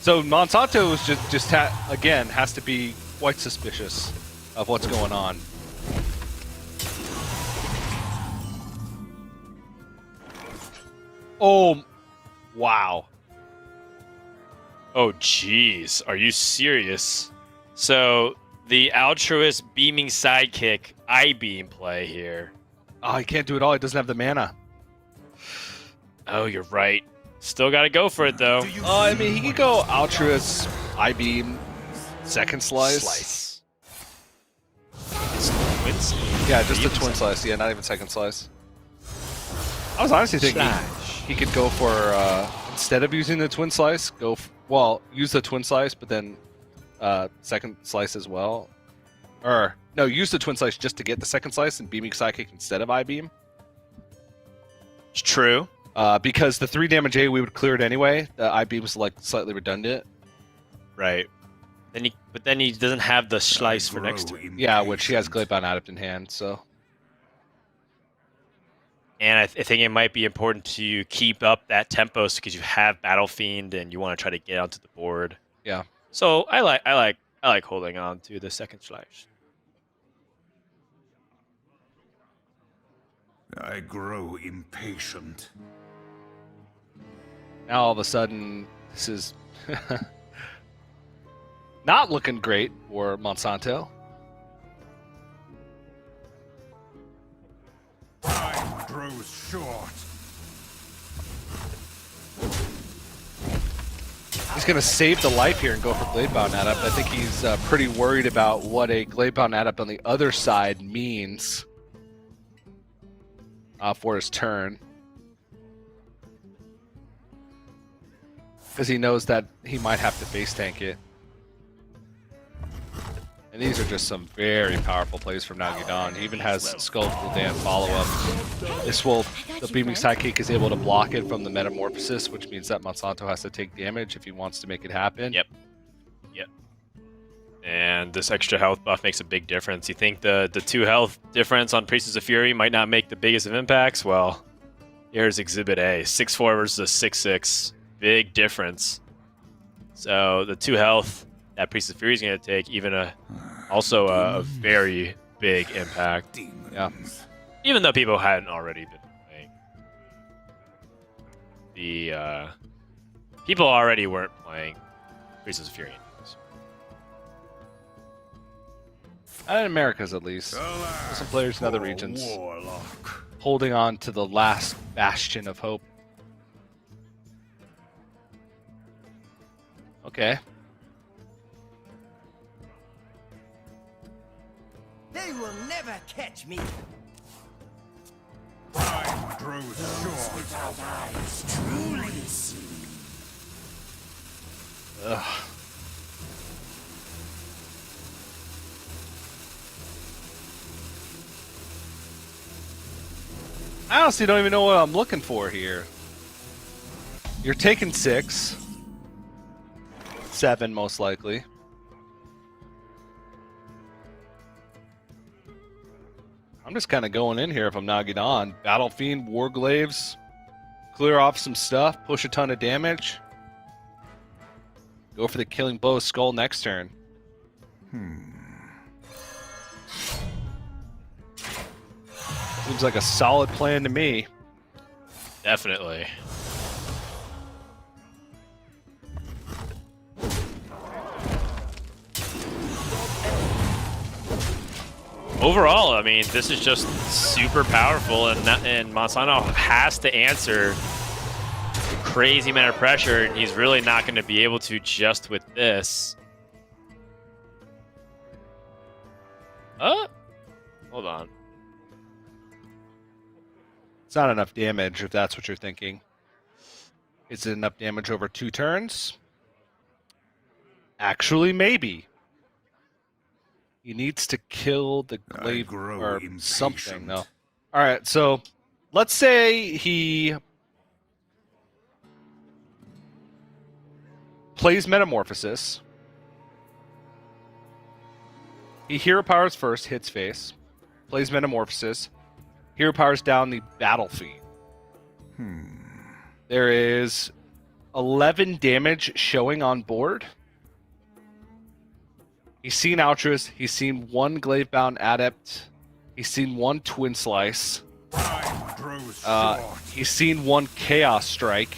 So Monsanto is again has to be quite suspicious of what's going on. Oh, wow. Oh, jeez. Are you serious? So the altruist beaming sidekick I-beam play here. Oh, he can't do it all. He doesn't have the mana. Oh, you're right. Still got to go for it, though. I mean, he could go Altruist, I-beam, Second Slice. Yeah, just the Twin Slice. Yeah, not even Second Slice. I was honestly thinking he could go for, instead of using the Twin Slice, use the Twin Slice, but then Second Slice as well. Or, no, use the Twin Slice just to get the Second Slice and Beaming Sidekick instead of I-beam. It's true. Because the 3 damage A we would clear it anyway. The I-beam was like slightly redundant. Right. But then he doesn't have the slice for next turn. Yeah, which he has Gladebound Adept in hand, so. And I think it might be important to keep up that tempo because you have Battle Fiend and you want to try to get onto the board. Yeah. So I like holding on to the second slice. I grow impatient. Now all of a sudden, this is not looking great for Monsanto. Time grows short. He's going to save the life here and go for Gladebound Adept. I think he's pretty worried about what a Gladebound Adept on the other side means for his turn. Because he knows that he might have to face tank it. And these are just some very powerful plays from Nalguidan. He even has Skull Gul'dan follow-up. The Beaming Sidekick is able to block it from the Metamorphosis, which means that Monsanto has to take damage if he wants to make it happen. Yep. And this extra health buff makes a big difference. You think the 2 health difference on Priestess of Fury might not make the biggest of impacts? Well, here's Exhibit A. 6-4 versus a 6-6. Big difference. So the 2 health that Priestess of Fury is going to take, also a very big impact. Yeah. Even though people hadn't already been playing. The people already weren't playing Priestess of Fury anyways. In Americas, at least. There's some players in other regions holding on to the last bastion of hope. Okay. They will never catch me. Time grows short. Without eyes truly see. Ugh. I honestly don't even know what I'm looking for here. You're taking 6. 7, most likely. I'm just kind of going in here if I'm Nalguidan. Battle Fiend, Warglaives, clear off some stuff, push a ton of damage. Go for the Killing Blow Skull next turn. Seems like a solid plan to me. Definitely. Overall, I mean, this is just super powerful, and Monsanto has to answer the crazy amount of pressure, and he's really not going to be able to just with this. Hold on. It's not enough damage, if that's what you're thinking. Is it enough damage over 2 turns? Actually, maybe. He needs to kill the glaive or something, though. All right, so let's say he plays Metamorphosis. He Hero Powers first, hits face. Plays Metamorphosis. Hero Powers down the Battle Fiend. There is 11 damage showing on board. He's seen Altruist. He's seen 1 Glavebound Adept. He's seen 1 Twin Slice. Time grows short. He's seen 1 Chaos Strike.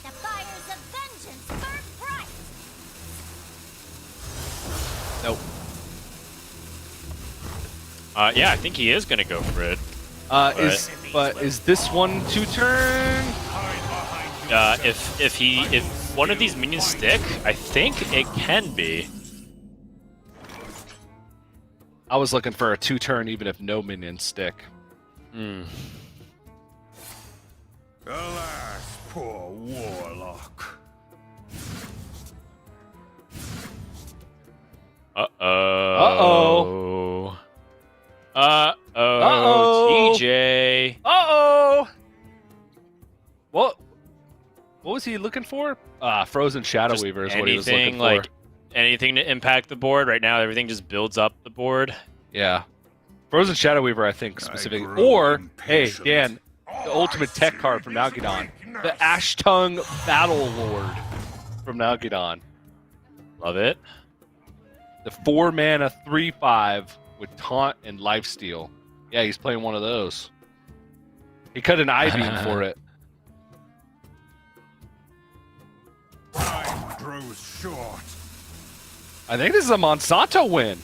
The fires of vengeance burn bright. Nope. Yeah, I think he is going to go for it. Is this one 2-turn? If one of these minions stick, I think it can be. I was looking for a 2-turn even if no minions stick. Alas, poor warlock. Uh-oh. Uh-oh, TJ. Uh-oh! What was he looking for? Frozen Shadow Weaver is what he was looking for. Anything to impact the board. Right now, everything just builds up the board. Yeah. Frozen Shadow Weaver, I think, specifically. Or, hey, Dan, the ultimate tech card from Nalguidan. The Ash Tongue Battle Lord from Nalguidan. Love it. The 4-mana 3/5 with Taunt and Lifesteal. Yeah, he's playing one of those. He cut an I-beam for it. Time grows short. I think this is a Monsanto win.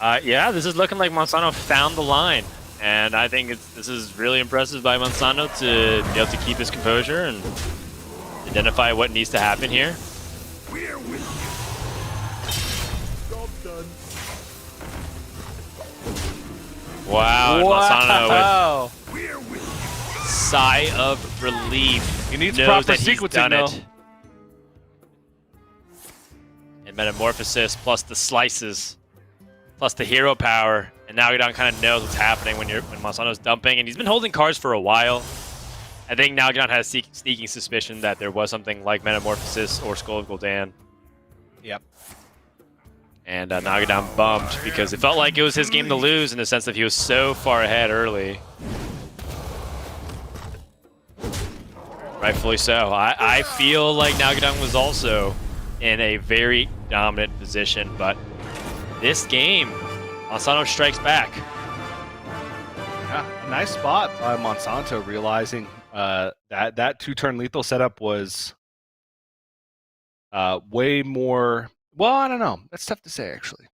Yeah, this is looking like Monsanto found the line. And I think this is really impressive by Monsanto to be able to keep his composure and identify what needs to happen here. We're with you. Job done. Wow, and Monsanto We're with with sigh of relief. He needs knows proper that he's sequencing, done though. it. And Metamorphosis plus the slices, plus the hero power, and now Nalguidan kind of knows what's happening when Monsanto's dumping, and he's been holding cards for a while. I think Nalguidan has a sneaking suspicion that there was something like Metamorphosis or Skull of Gul'dan. Yep. And Nalguidan bummed because it felt like it was his game to lose in the sense that he was so far ahead early. Rightfully so. I feel like Nalguidan was also in a very dominant position, but this game, Monsanto strikes back. Yeah, nice spot by Monsanto, realizing that 2-turn lethal setup was way more. Well, I don't know. That's tough to say, actually.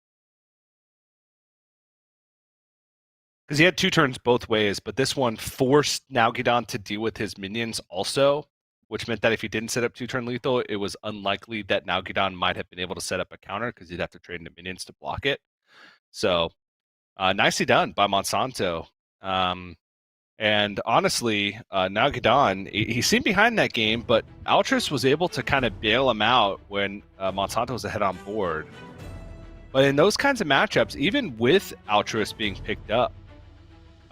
Because he had 2 turns both ways, but this one forced Nalguidan to deal with his minions also, which meant that if he didn't set up 2-turn lethal, it was unlikely that Nalguidan might have been able to set up a counter because he'd have to trade into minions to block it. So, nicely done by Monsanto. And honestly, Nalguidan, he seemed behind that game, but Altruist was able to kind of bail him out when Monsanto was ahead on board. But in those kinds of matchups, even with Altruist being picked up,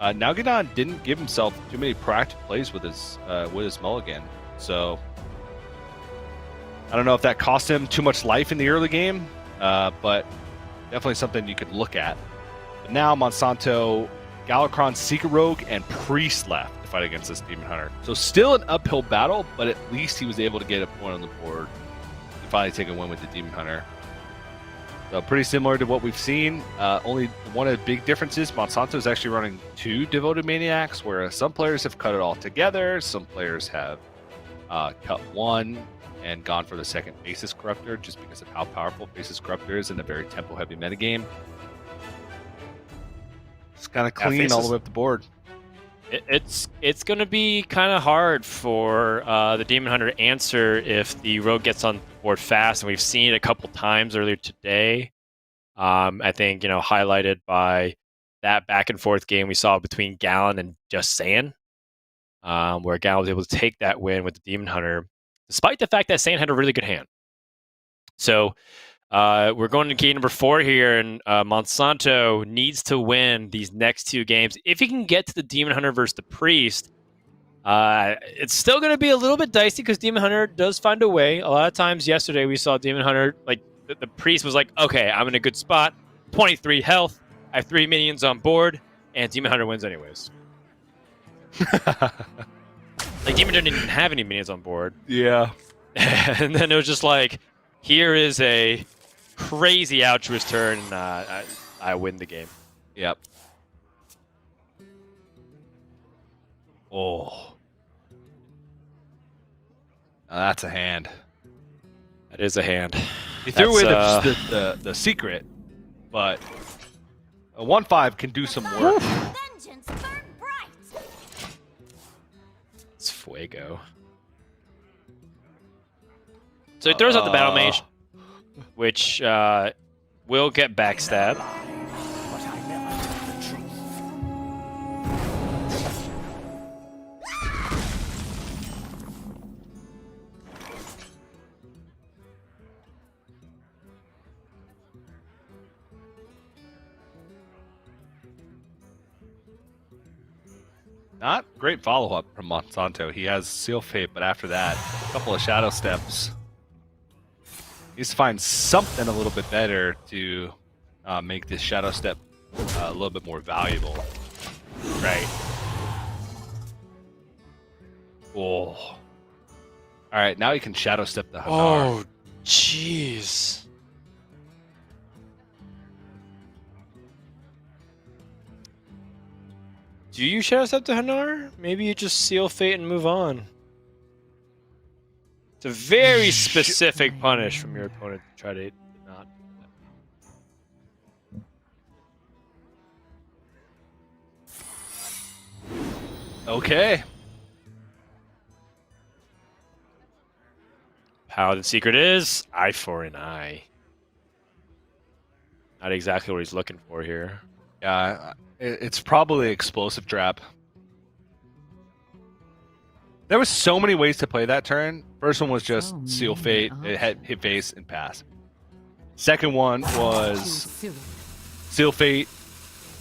Nalguidan didn't give himself too many proactive plays with his mulligan. So I don't know if that cost him too much life in the early game, but definitely something you could look at. But now Monsanto, Galakrond, Secret Rogue, and Priest left to fight against this Demon Hunter. So still an uphill battle, but at least he was able to get a point on the board and finally take a win with the Demon Hunter. So pretty similar to what we've seen. Only one of the big differences, Monsanto is actually running 2 Devoted Maniacs, whereas some players have cut it all together. Some players have cut 1 and gone for the second Basis Corruptor just because of how powerful Basis Corruptor is in a very tempo-heavy metagame. It's kind of clean all the way up the board. It's going to be kind of hard for the Demon Hunter to answer if the Rogue gets on board fast, and we've seen it a couple times earlier today. I think, highlighted by that back and forth game we saw between Gallon and Just Saiyan, where Gallon was able to take that win with the Demon Hunter, despite the fact that Saiyan had a really good hand. So we're going to game number 4 here, and Monsanto needs to win these next 2 games. If he can get to the Demon Hunter versus the Priest, it's still going to be a little bit dicey because Demon Hunter does find a way. A lot of times yesterday we saw Demon Hunter, like the Priest was like, okay, I'm in a good spot, 23 health, I have 3 minions on board, and Demon Hunter wins anyways. Like Demon didn't even have any minions on board. Yeah. And then it was just like, here is a crazy altruist turn, and I win the game. Yep. Oh. Now that's a hand. That is a hand. He threw away the secret, but a 1/5 can do some work. Vengeance burn bright. It's Fuego. So he throws out the Battle Mage, which will get backstab. But I never told the truth. Not great follow-up from Monsanto. He has Seal Fate, but after that, a couple of Shadow Steps. He needs to find something a little bit better to make this Shadow Step a little bit more valuable. Right. Oh. Alright, now he can Shadow Step the Hanar. Oh, jeez. Do you Shadow Step to Hanar? Maybe you just Seal Fate and move on. It's a very specific punish from your opponent to try to not. Okay. Paladin secret is eye for an eye. Not exactly what he's looking for here. Yeah, it's probably explosive trap. There was so many ways to play that turn. First one was just Seal Fate, it had hit face and pass. Second one was Seal Fate,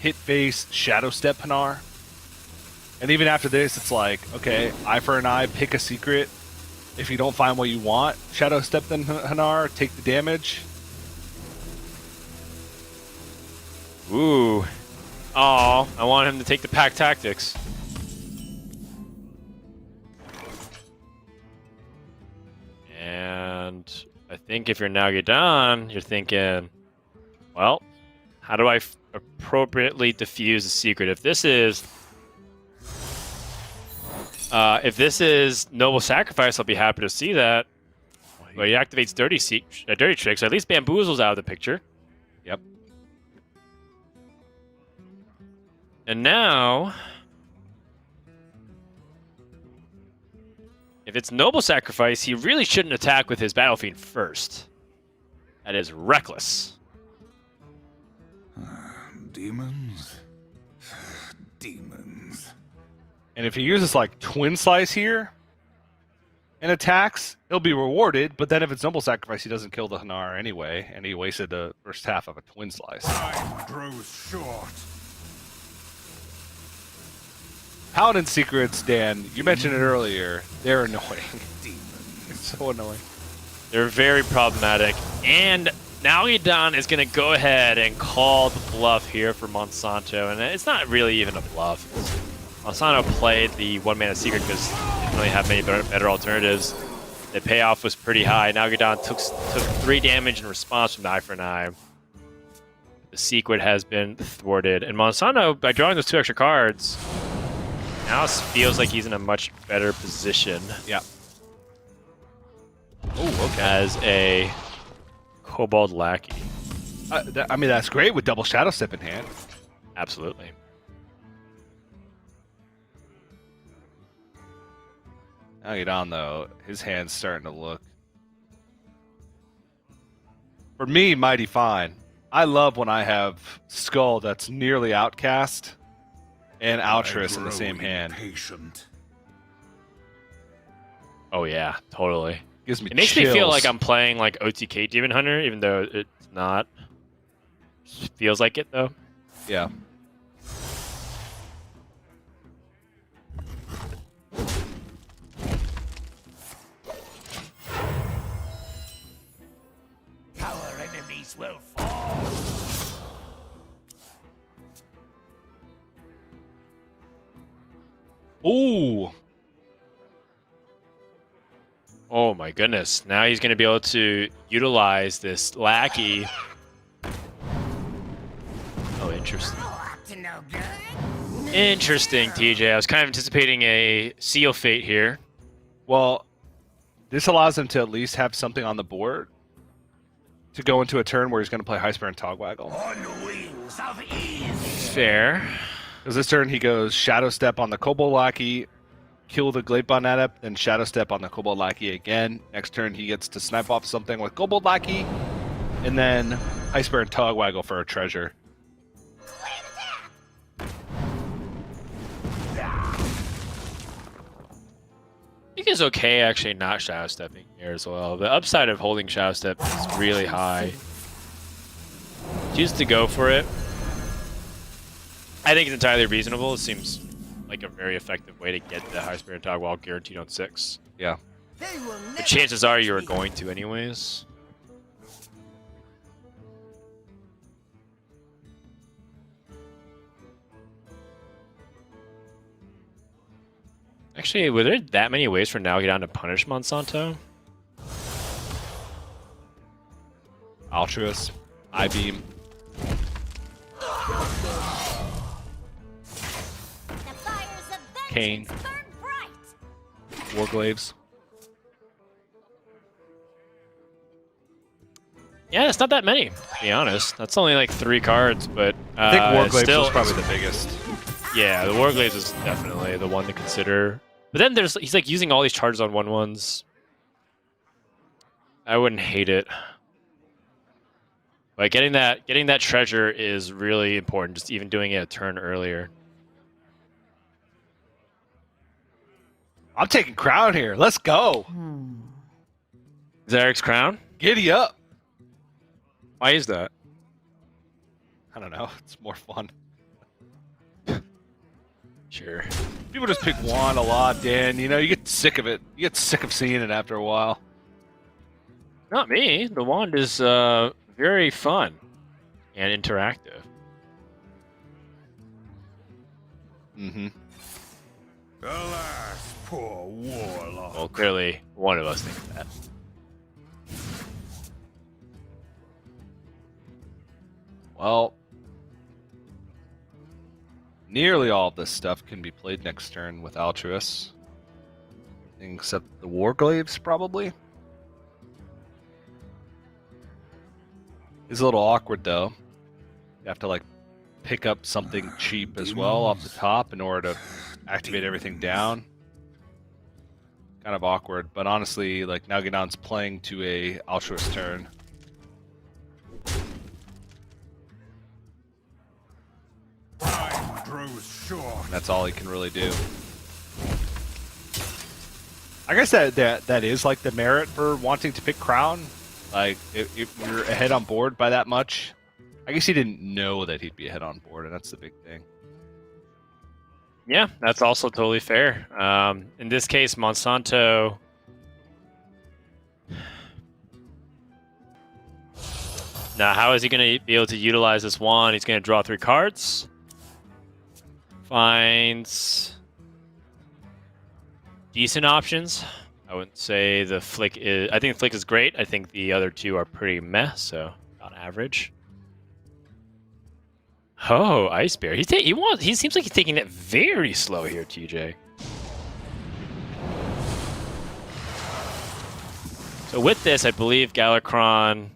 hit face, Shadow Step Hanar. And even after this, it's like, okay, eye for an eye, pick a secret. If you don't find what you want, Shadow Step then Hanar, take the damage. Ooh. Oh, I want him to take the pack tactics. And I think if you're Nalguidan, you're thinking, well, how do I appropriately diffuse a secret? If this is Noble Sacrifice, I'll be happy to see that. But he activates Dirty Trick, so at least Bamboozle's out of the picture. Yep. And now, if it's Noble Sacrifice, he really shouldn't attack with his Battle Fiend first. That is reckless. Demons? Demons. And if he uses like Twin Slice here and attacks, he'll be rewarded. But then if it's Noble Sacrifice, he doesn't kill the Hanar anyway, and he wasted the first half of a Twin Slice. Time grows short. Paladin secrets, Dan, you mentioned it earlier. They're annoying. They're so annoying. They're very problematic. And Nalguidan is going to go ahead and call the bluff here for Monsanto. And it's not really even a bluff. Monsanto played the one-mana secret because he didn't really have many better alternatives. The payoff was pretty high. Nalguidan took 3 damage in response from the eye for an eye. The secret has been thwarted. And Monsanto, by drawing those 2 extra cards, now it feels like he's in a much better position. Yeah. Oh, okay. As a Kobold Lackey. I mean, that's great with double Shadow Step in hand. Absolutely. Nalguidan, though, his hand's starting to look, for me, mighty fine. I love when I have Skull that's nearly outcast and Altruist in the same hand. Patient. Oh yeah, totally. Gives me it makes chills. me feel like I'm playing like OTK Demon Hunter, even though it's not. It feels like it though. Yeah. Our enemies will fall. Ooh. Oh my goodness. Now he's going to be able to utilize this lackey. Oh, interesting. Interesting, TJ. I was kind of anticipating a seal fate here. Well, this allows him to at least have something on the board to go into a turn where he's going to play High Spear and Togwaggle. On the wings of ease. Fair. Because this turn he goes Shadow Step on the Kobold Lackey, kill the Gleipon Adept, then Shadow Step on the Kobold Lackey again. Next turn he gets to snipe off something with Kobold Lackey, and then High Spear and Togwaggle for a treasure. I think it's okay actually not Shadow Stepping here as well. The upside of holding Shadow Step is really high. Choose to go for it. I think it's entirely reasonable. It seems like a very effective way to get the High Spear and Togwaggle guaranteed on 6. Yeah. The chances are you are going to anyways. Actually, were there that many ways for Nalguidan to punish Monsanto? Altruist, I-Beam. Kane. Warglaives. Yeah, it's not that many, to be honest. That's only like 3 cards, but I think Warglaives still, was probably the biggest. Yeah, the Warglaives is definitely the one to consider. But then he's like using all these charges on 1/1s. I wouldn't hate it. But getting that treasure is really important, just even doing it a turn earlier. I'm taking Crown here. Let's go. Zarek's Crown? Giddy up. Why is that? I don't know. It's more fun. Sure. People just pick Wand a lot, Dan. You know, you get sick of it. You get sick of seeing it after a while. Not me. The wand is very fun and interactive. Mm-hmm. Alas, poor warlock. Well, clearly one of us thinks that. Well, nearly all of this stuff can be played next turn with Altruist. Except the Warglaives, probably. It's a little awkward, though. You have to, like, pick up something cheap as well off the top in order to activate everything down. Kind of awkward, but honestly, like, Nalguidan's playing to a Altruist turn. Time grows short. That's all he can really do. I guess that is like the merit for wanting to pick Crown. Like, if you're ahead on board by that much, I guess he didn't know that he'd be ahead on board, and that's the big thing. Yeah, that's also totally fair. In this case, Monsanto. Now, how is he going to be able to utilize this wand? He's going to draw 3 cards. Finds decent options. I wouldn't say the flick is... I think the flick is great. I think the other 2 are pretty meh, so about average. Oh, Ice Bear. He seems like he's taking it very slow here, TJ. So with this, I believe Galakrond...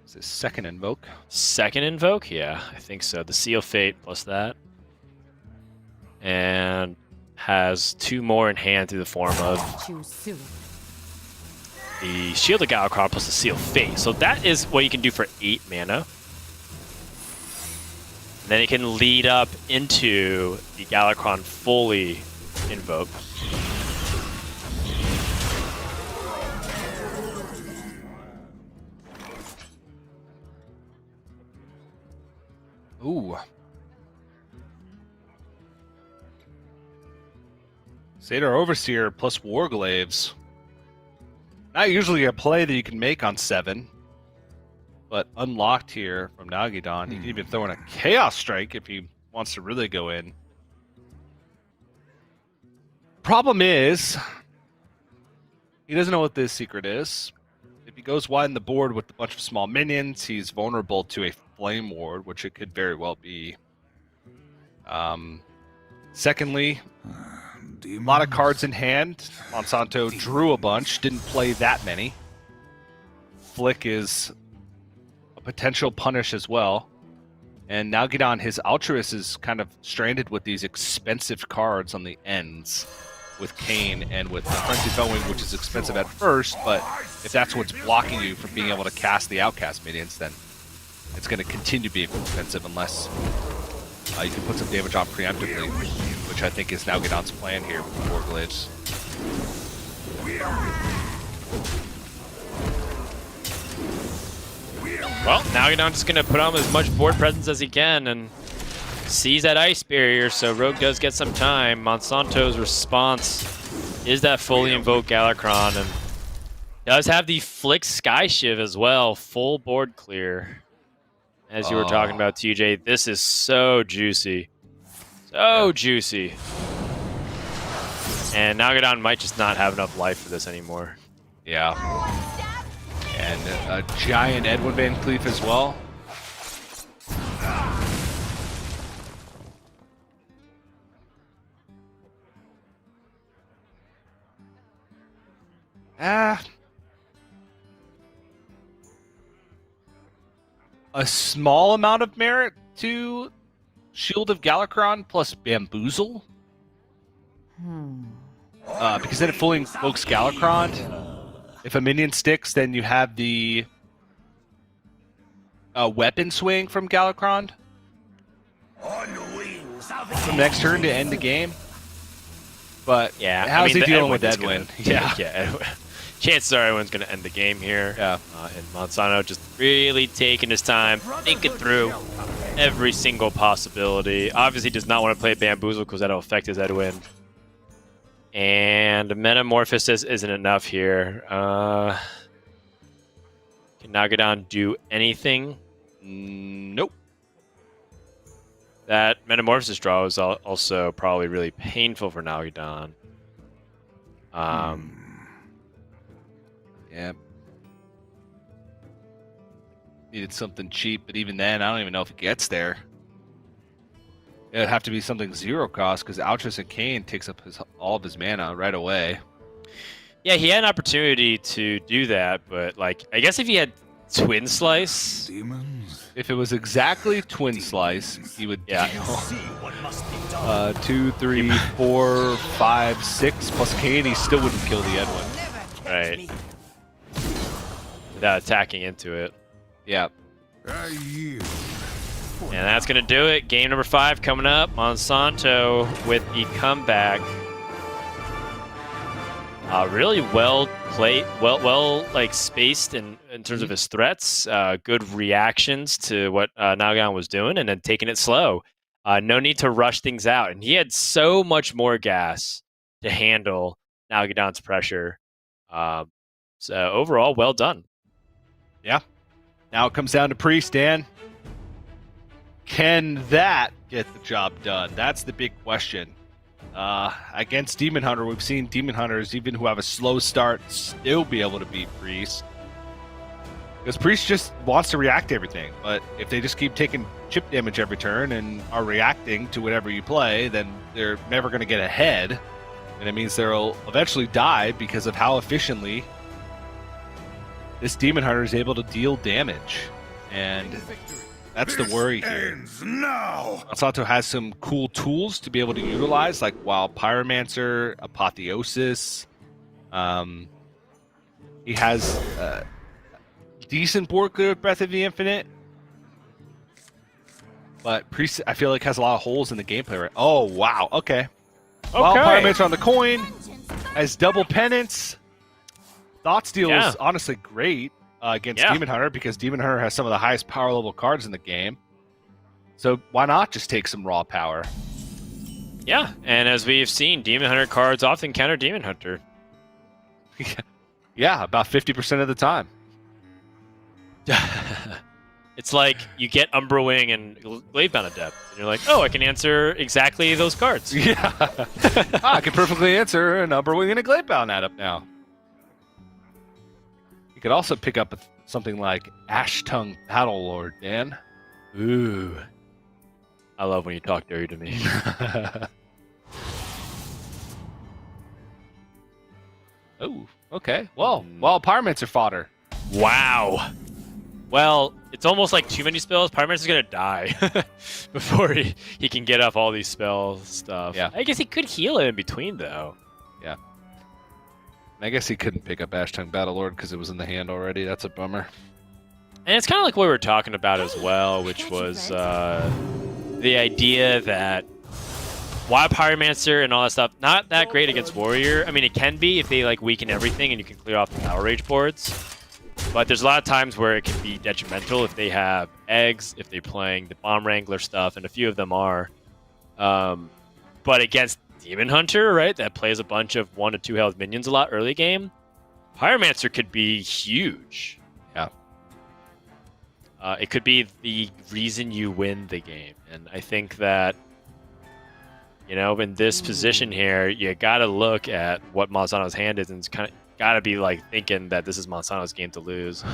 Is his second invoke? Second invoke? Yeah, I think so. The Seal Fate plus that. And has 2 more in hand through the form of the Shield of Galakrond plus the Seal Fate. So that is what you can do for 8 mana. And then it can lead up into the Galakrond fully invoked. Ooh. Satyr Overseer plus Warglaives. Not usually a play that you can make on 7. But unlocked here from Nalguidan. He can even throw in a Chaos Strike if he wants to really go in. Problem is, He doesn't know what this secret is. If he goes wide in the board with a bunch of small minions, he's vulnerable to a flame ward, which it could very well be. Secondly, a lot of cards in hand. Monsanto drew a bunch, didn't play that many. Flick is a potential punish as well. And Nalguidan, his Altruist is kind of stranded with these expensive cards on the ends with Kane and with Frenzy Bellwing, which is expensive at first, but if that's what's blocking you from being able to cast the Outcast minions, then it's going to continue being expensive unless you can put some damage on preemptively, which I think is Nalguidan's plan here with the 4 glaives. Well, Nalguidan's just going to put on as much board presence as he can and sees that ice barrier, so Rogue does get some time. Monsanto's response is that fully invoked Galakrond, and does have the Flick Sky Shiv as well, full board clear. As you were talking about, TJ, this is so juicy. So juicy. And Nalguidan might just not have enough life for this anymore. Yeah. And a giant Edwin Van Cleef as well. A small amount of merit to Shield of Galakrond plus Bamboozle. Because then it fully invokes Galakrond. If a minion sticks, then you have the weapon swing from Galakrond. From next turn to end the game. But yeah, how's he dealing with Edwin? Edwin? Chances are Edwin's going to end the game here. Yeah. And Monsanto just really taking his time, thinking through every single possibility. Obviously does not want to play Bamboozle because that'll affect his Edwin. And Metamorphosis isn't enough here. Can Nalguidan do anything? Nope. That Metamorphosis draw is also probably really painful for Nalguidan. Yeah. Needed something cheap, but even then, I don't even know if it gets there. It'd have to be something 0 cost because Altruist and Kane takes up all of his mana right away. Yeah, he had an opportunity to do that, but like, I guess if he had Twin Slice, if it was exactly Twin Slice, he would. Yeah. 2, 3, 4, 5, 6 plus Kane, he still wouldn't kill the Edwin. Right. Without attacking into it. Yeah. And that's going to do it. Game number 5 coming up. Monsanto with the comeback. Really well played, well like spaced in terms of his threats. Good reactions to what Nalguidan was doing, and then taking it slow. No need to rush things out. And he had so much more gas to handle Nalguidan's pressure. So overall, well done. Yeah. Now it comes down to Priest, Dan. Can that get the job done? That's the big question. Against Demon Hunter, we've seen Demon Hunters, even who have a slow start, still be able to beat Priest. Because Priest just wants to react to everything. But if they just keep taking chip damage every turn and are reacting to whatever you play, then they're never going to get ahead. And it means they'll eventually die because of how efficiently this Demon Hunter is able to deal damage. And that's the worry here. Monsanto has some cool tools to be able to utilize, like Wild Pyromancer, Apotheosis. He has decent board clear with Breath of the Infinite. But Priest, I feel like, has a lot of holes in the gameplay. Right? Oh, wow. Okay. Wild Pyromancer on the coin. Has double penance. Thought Steal is honestly great against Demon Hunter because Demon Hunter has some of the highest power level cards in the game. So why not just take some raw power? Yeah, and as we've seen, Demon Hunter cards often counter Demon Hunter. Yeah, about 50% of the time. It's like you get Umbra Wing and Gladebound Adept, and you're like, oh, I can answer exactly those cards. Yeah. I can perfectly answer an Umbra Wing and a Gladebound Adept now. You could also pick up something like Ash Tongue Battle Lord, Dan. Ooh. I love when you talk dirty to me. Oh, okay. Well, Pyromancer fodder. Wow. Well, it's almost like too many spells. Pyromancer's gonna die before he can get up all these spell stuff. Yeah. I guess he could heal it in between, though. Yeah. I guess he couldn't pick up Ash Tongue Battle Lord because it was in the hand already. That's a bummer. And it's kind of like what we were talking about as well, which was the idea that Wild Pyromancer and all that stuff, not that great against Warrior. I mean, it can be if they like weaken everything and you can clear off the Power Rage boards. But there's a lot of times where it can be detrimental if they have eggs, if they're playing the Bomb Wrangler stuff, and a few of them are. But against Demon Hunter, right, that plays a bunch of 1 to 2 health minions a lot early game, Pyromancer could be huge. Yeah. It could be the reason you win the game. And I think that, you know, in this position here, you got to look at what Monsanto's hand is, and it's kind of got to be like thinking that this is Monsanto's game to lose.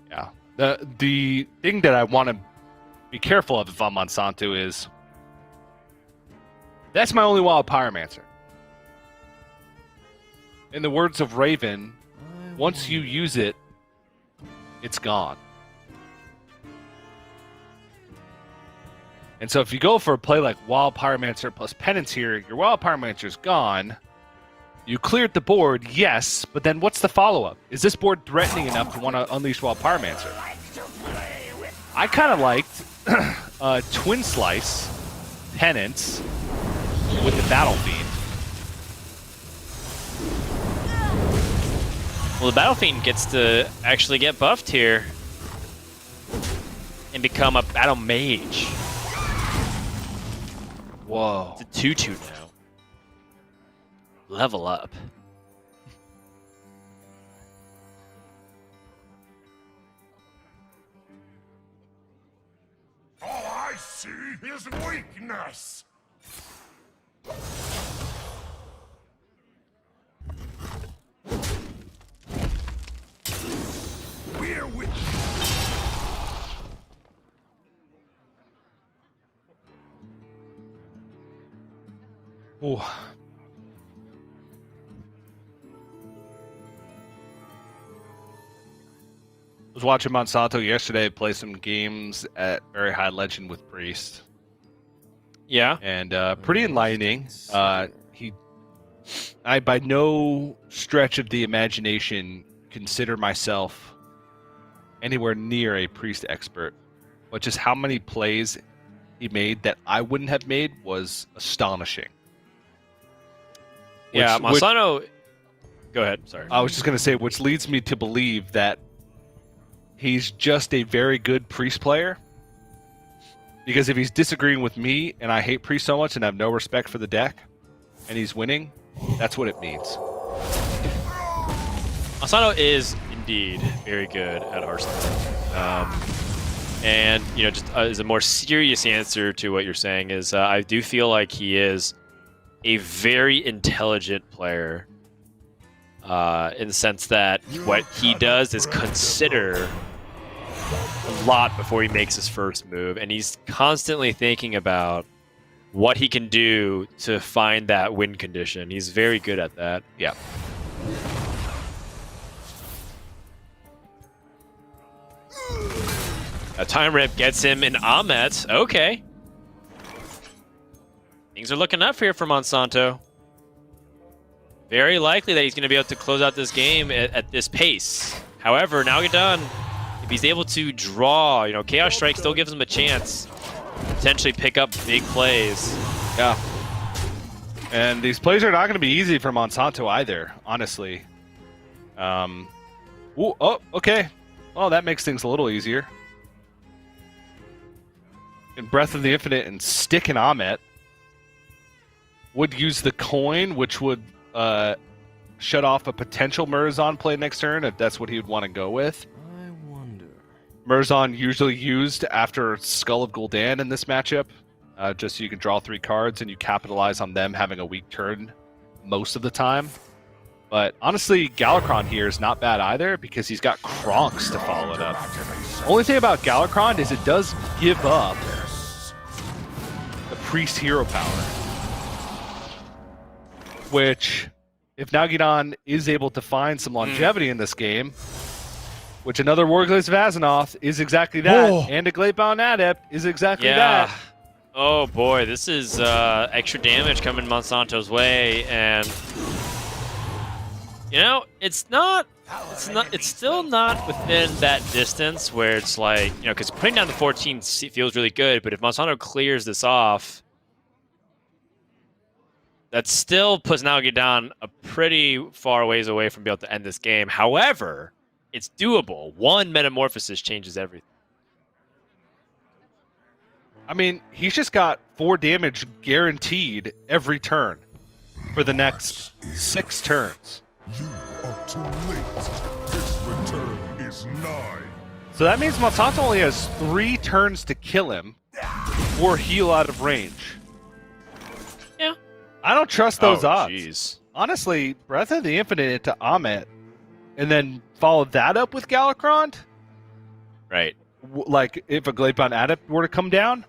Yeah. The thing that I want to be careful of if I'm Monsanto is that's my only Wild Pyromancer. In the words of Raven, once you use it, it's gone. And so if you go for a play like Wild Pyromancer plus Penance here, your Wild Pyromancer's gone. You cleared the board, yes, but then what's the follow-up? Is this board threatening enough to want to unleash Wild Pyromancer? I kind of liked Twin Slice, Penance, with the Battle Fiend. Well, the Battle Fiend gets to actually get buffed here and become a Battle Mage. Whoa. It's a 2/2 now. Level up. All I see is weakness. We're with Ooh. I was watching Monsanto yesterday play some games at Very High Legend with Priest. Yeah. And pretty enlightening. I by no stretch of the imagination consider myself anywhere near a Priest expert. But just how many plays he made that I wouldn't have made was astonishing. Yeah, Monsanto... Go ahead, sorry. I was just going to say, which leads me to believe that he's just a very good Priest player. Because if he's disagreeing with me, and I hate Priest so much and have no respect for the deck, and he's winning, that's what it means. Monsanto is indeed very good at Hearthstone. And, you know, just as a more serious answer to what you're saying is I do feel like he is a very intelligent player in the sense that what he does is consider a lot before he makes his first move, and he's constantly thinking about what he can do to find that win condition. He's very good at that. Yeah. A time rip gets him an Ahmet. Okay. Things are looking up here for Monsanto. Very likely that he's going to be able to close out this game at this pace. However, Nalguidan, if he's able to draw, you know, Chaos Strike still gives him a chance to potentially pick up big plays. Yeah. And these plays are not going to be easy for Monsanto either, honestly. Ooh, oh, okay. Well, that makes things a little easier. In Breath of the Infinite and Stick and Ahmet would use the coin, which would shut off a potential Murzon play next turn if that's what he would want to go with. I wonder. Murzon usually used after Skull of Gul'dan in this matchup, just so you can draw 3 cards and you capitalize on them having a weak turn most of the time. But honestly, Galakrond here is not bad either because he's got Kronks to follow it up. Only thing about Galakrond is it does give up the Priest hero power. Which, if Nalguidan is able to find some longevity in this game, which another Warglaze Vazanoth is exactly that, and a Glatebound Adept is exactly that. Oh boy, this is extra damage coming Monsanto's way, and you know, it's still not within that distance where it's like, you know, because putting down the 14 feels really good, but if Monsanto clears this off, that still puts Nalguidan a pretty far ways away from being able to end this game. However, it's doable. One Metamorphosis changes everything. I mean, he's just got 4 damage guaranteed every turn for the next 6 turns. You are too late. His return is nigh. So that means Monsanto only has 3 turns to kill him or heal out of range. Yeah. I don't trust those odds. Jeez. Honestly, Breath of the Infinite into Ahmet and then follow that up with Galakrond? Right. Like, if a Glatebound Adept were to come down?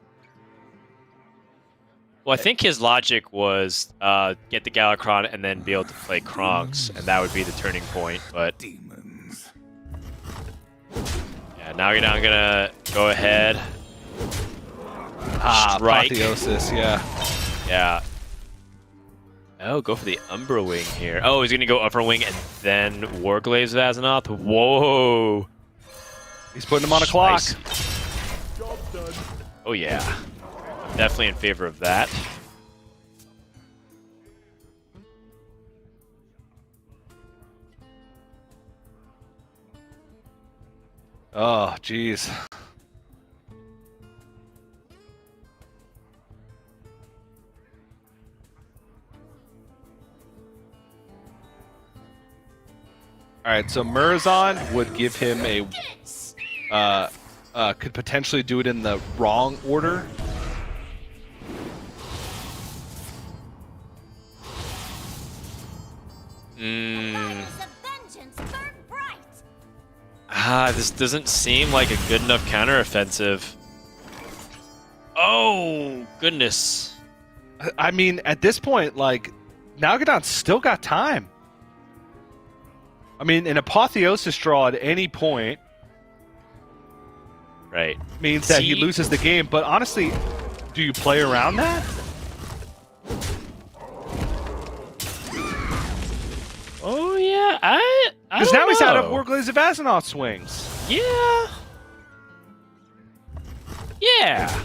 Well, I think his logic was get the Galakrond and then be able to play Kronks, and that would be the turning point, but... Demons. Yeah, now you're not gonna go ahead. Strike. Apotheosis, yeah. Yeah. Oh, go for the Umbra Wing here. Oh, he's gonna go Upper Wing and then Warglaze Vazanoth. Whoa! He's putting him on a clock. Oh yeah. I'm definitely in favor of that. Oh, jeez. All right, so Murazon would give him a could potentially do it in the wrong order. This doesn't seem like a good enough counteroffensive. Oh, goodness. I mean, at this point, like, Nalguidan's still got time. I mean, an Apotheosis draw at any point right means that he loses the game, but honestly, do you play around that? Oh, yeah, I because don't now he's out of know. Warglaze of Vazanoth swings. Yeah. Yeah.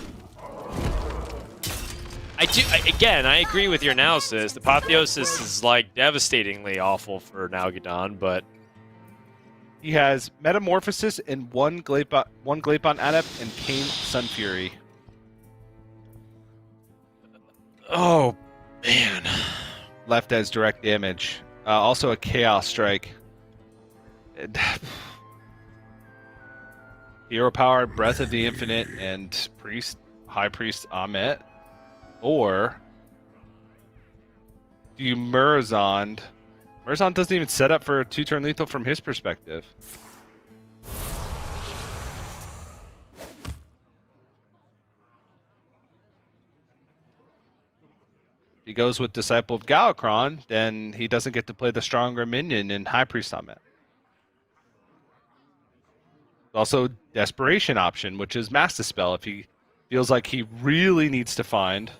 Again, I agree with your analysis. The Apotheosis is, like, devastatingly awful for Nalguidan, but... He has Metamorphosis and one Glatebound Adept and Kane Sun Fury. Oh, man. Left as direct damage. Also a Chaos Strike. Hero Power, Breath of the Infinite, and High Priest Ahmet. Or do you Murazon? Murazon doesn't even set up for a 2-turn lethal from his perspective. If he goes with Disciple of Galakrond, then he doesn't get to play the stronger minion in High Priest Ahmet. Also, Desperation option, which is Mass Dispel if he feels like he really needs to find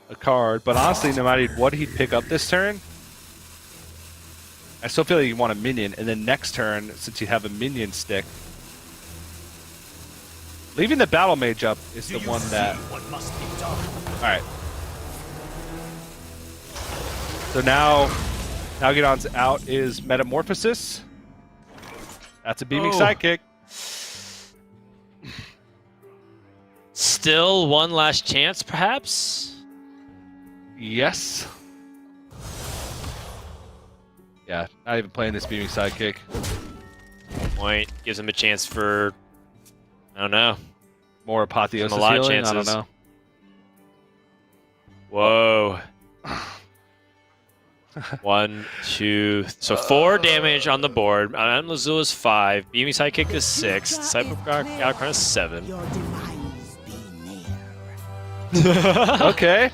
a card. But honestly, no matter what he'd pick up this turn, I still feel like you want a minion. And then next turn, since you have a minion stick, leaving the Battle Mage up is the one that... Alright. So now, Nalguidan's out is Metamorphosis. That's a beaming sidekick. Still one last chance, perhaps? Yes. Yeah, not even playing this beaming sidekick. Point gives him a chance for, I don't know, more Apotheosis a lot healing? of chances. I don't know. Whoa. 1, 2. So 4 damage on the board. Madame Lazul is 5. Beamy Sidekick is 6. Cyber Galakrond is 7. Your demise be near. Okay.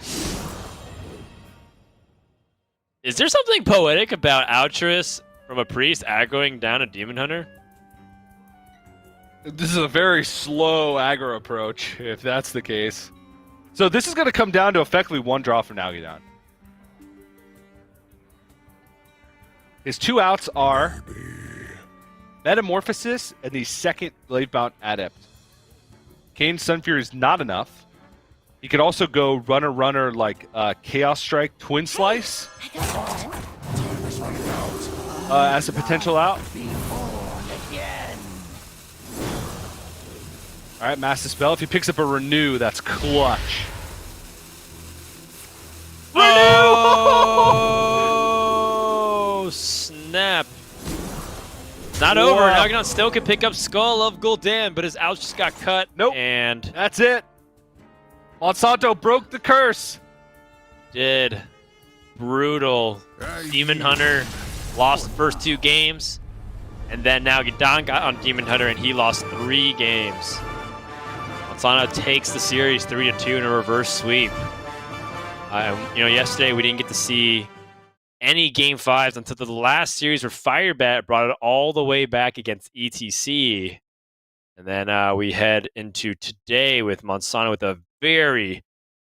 Is there something poetic about Altruis from a priest aggroing down a demon hunter? This is a very slow aggro approach, if that's the case. So this is going to come down to effectively one draw for Nalguidan. His 2 outs are Metamorphosis and the second Bladebound Adept. Kane's Sunfury is not enough. He could also go runner like Chaos Strike Twin Slice as a potential out. All right, Master Spell. If he picks up a Renew, that's clutch. Oh, snap. Not over. Nalguidan still can pick up Skull of Gul'dan, but his outs just got cut. Nope. And that's it. Monsanto broke the curse. Did. Brutal. Demon Hunter lost the first 2 games. And then Nalguidan got on Demon Hunter and he lost 3 games. Monsanto takes the series 3-2 in a reverse sweep. Yesterday we didn't get to see any Game 5s until the last series where Firebat brought it all the way back against ETC. And then we head into today with Monsanto with a very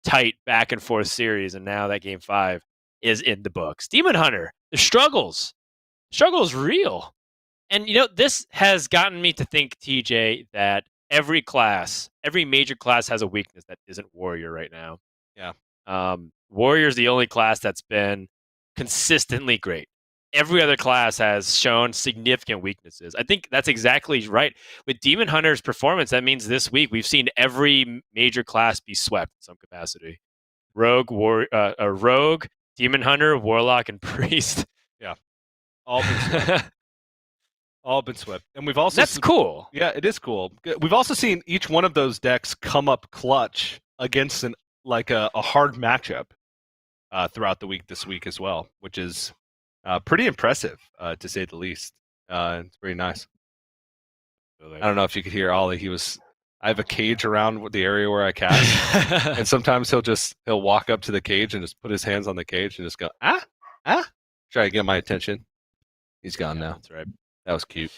tight back and forth series. And now that Game 5 is in the books. Demon Hunter, the struggle is real. And, this has gotten me to think, TJ, that every major class has a weakness that isn't Warrior right now. Yeah. Warrior's the only class that's been consistently great. Every other class has shown significant weaknesses. I think that's exactly right. With Demon Hunter's performance, that means this week we've seen every major class be swept in some capacity. Rogue, Demon Hunter, Warlock, and Priest. Yeah. All been swept. All been swept. And we've also That's cool. Yeah, it is cool. We've also seen each one of those decks come up clutch against a hard matchup throughout the week this week as well, which is pretty impressive, to say the least. It's pretty nice. I don't know if you could hear Ollie. I have a cage around the area where I cast, and sometimes he'll walk up to the cage and just put his hands on the cage and just go, try to get my attention. He's gone now. That's right. That was cute.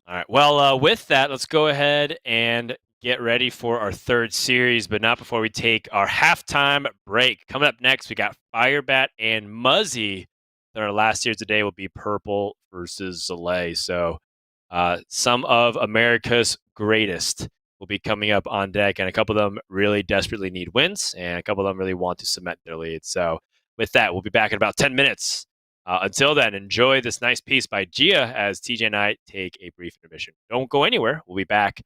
All right. Well, with that, let's go ahead and get ready for our 3rd series, but not before we take our halftime break. Coming up next, we got Firebat and Muzzy. Then our last series today will be Purple versus Zalay. So some of America's greatest will be coming up on deck, and a couple of them really desperately need wins, and a couple of them really want to cement their lead. So with that, we'll be back in about 10 minutes. Until then, enjoy this nice piece by Gia as TJ and I take a brief intermission. Don't go anywhere. We'll be back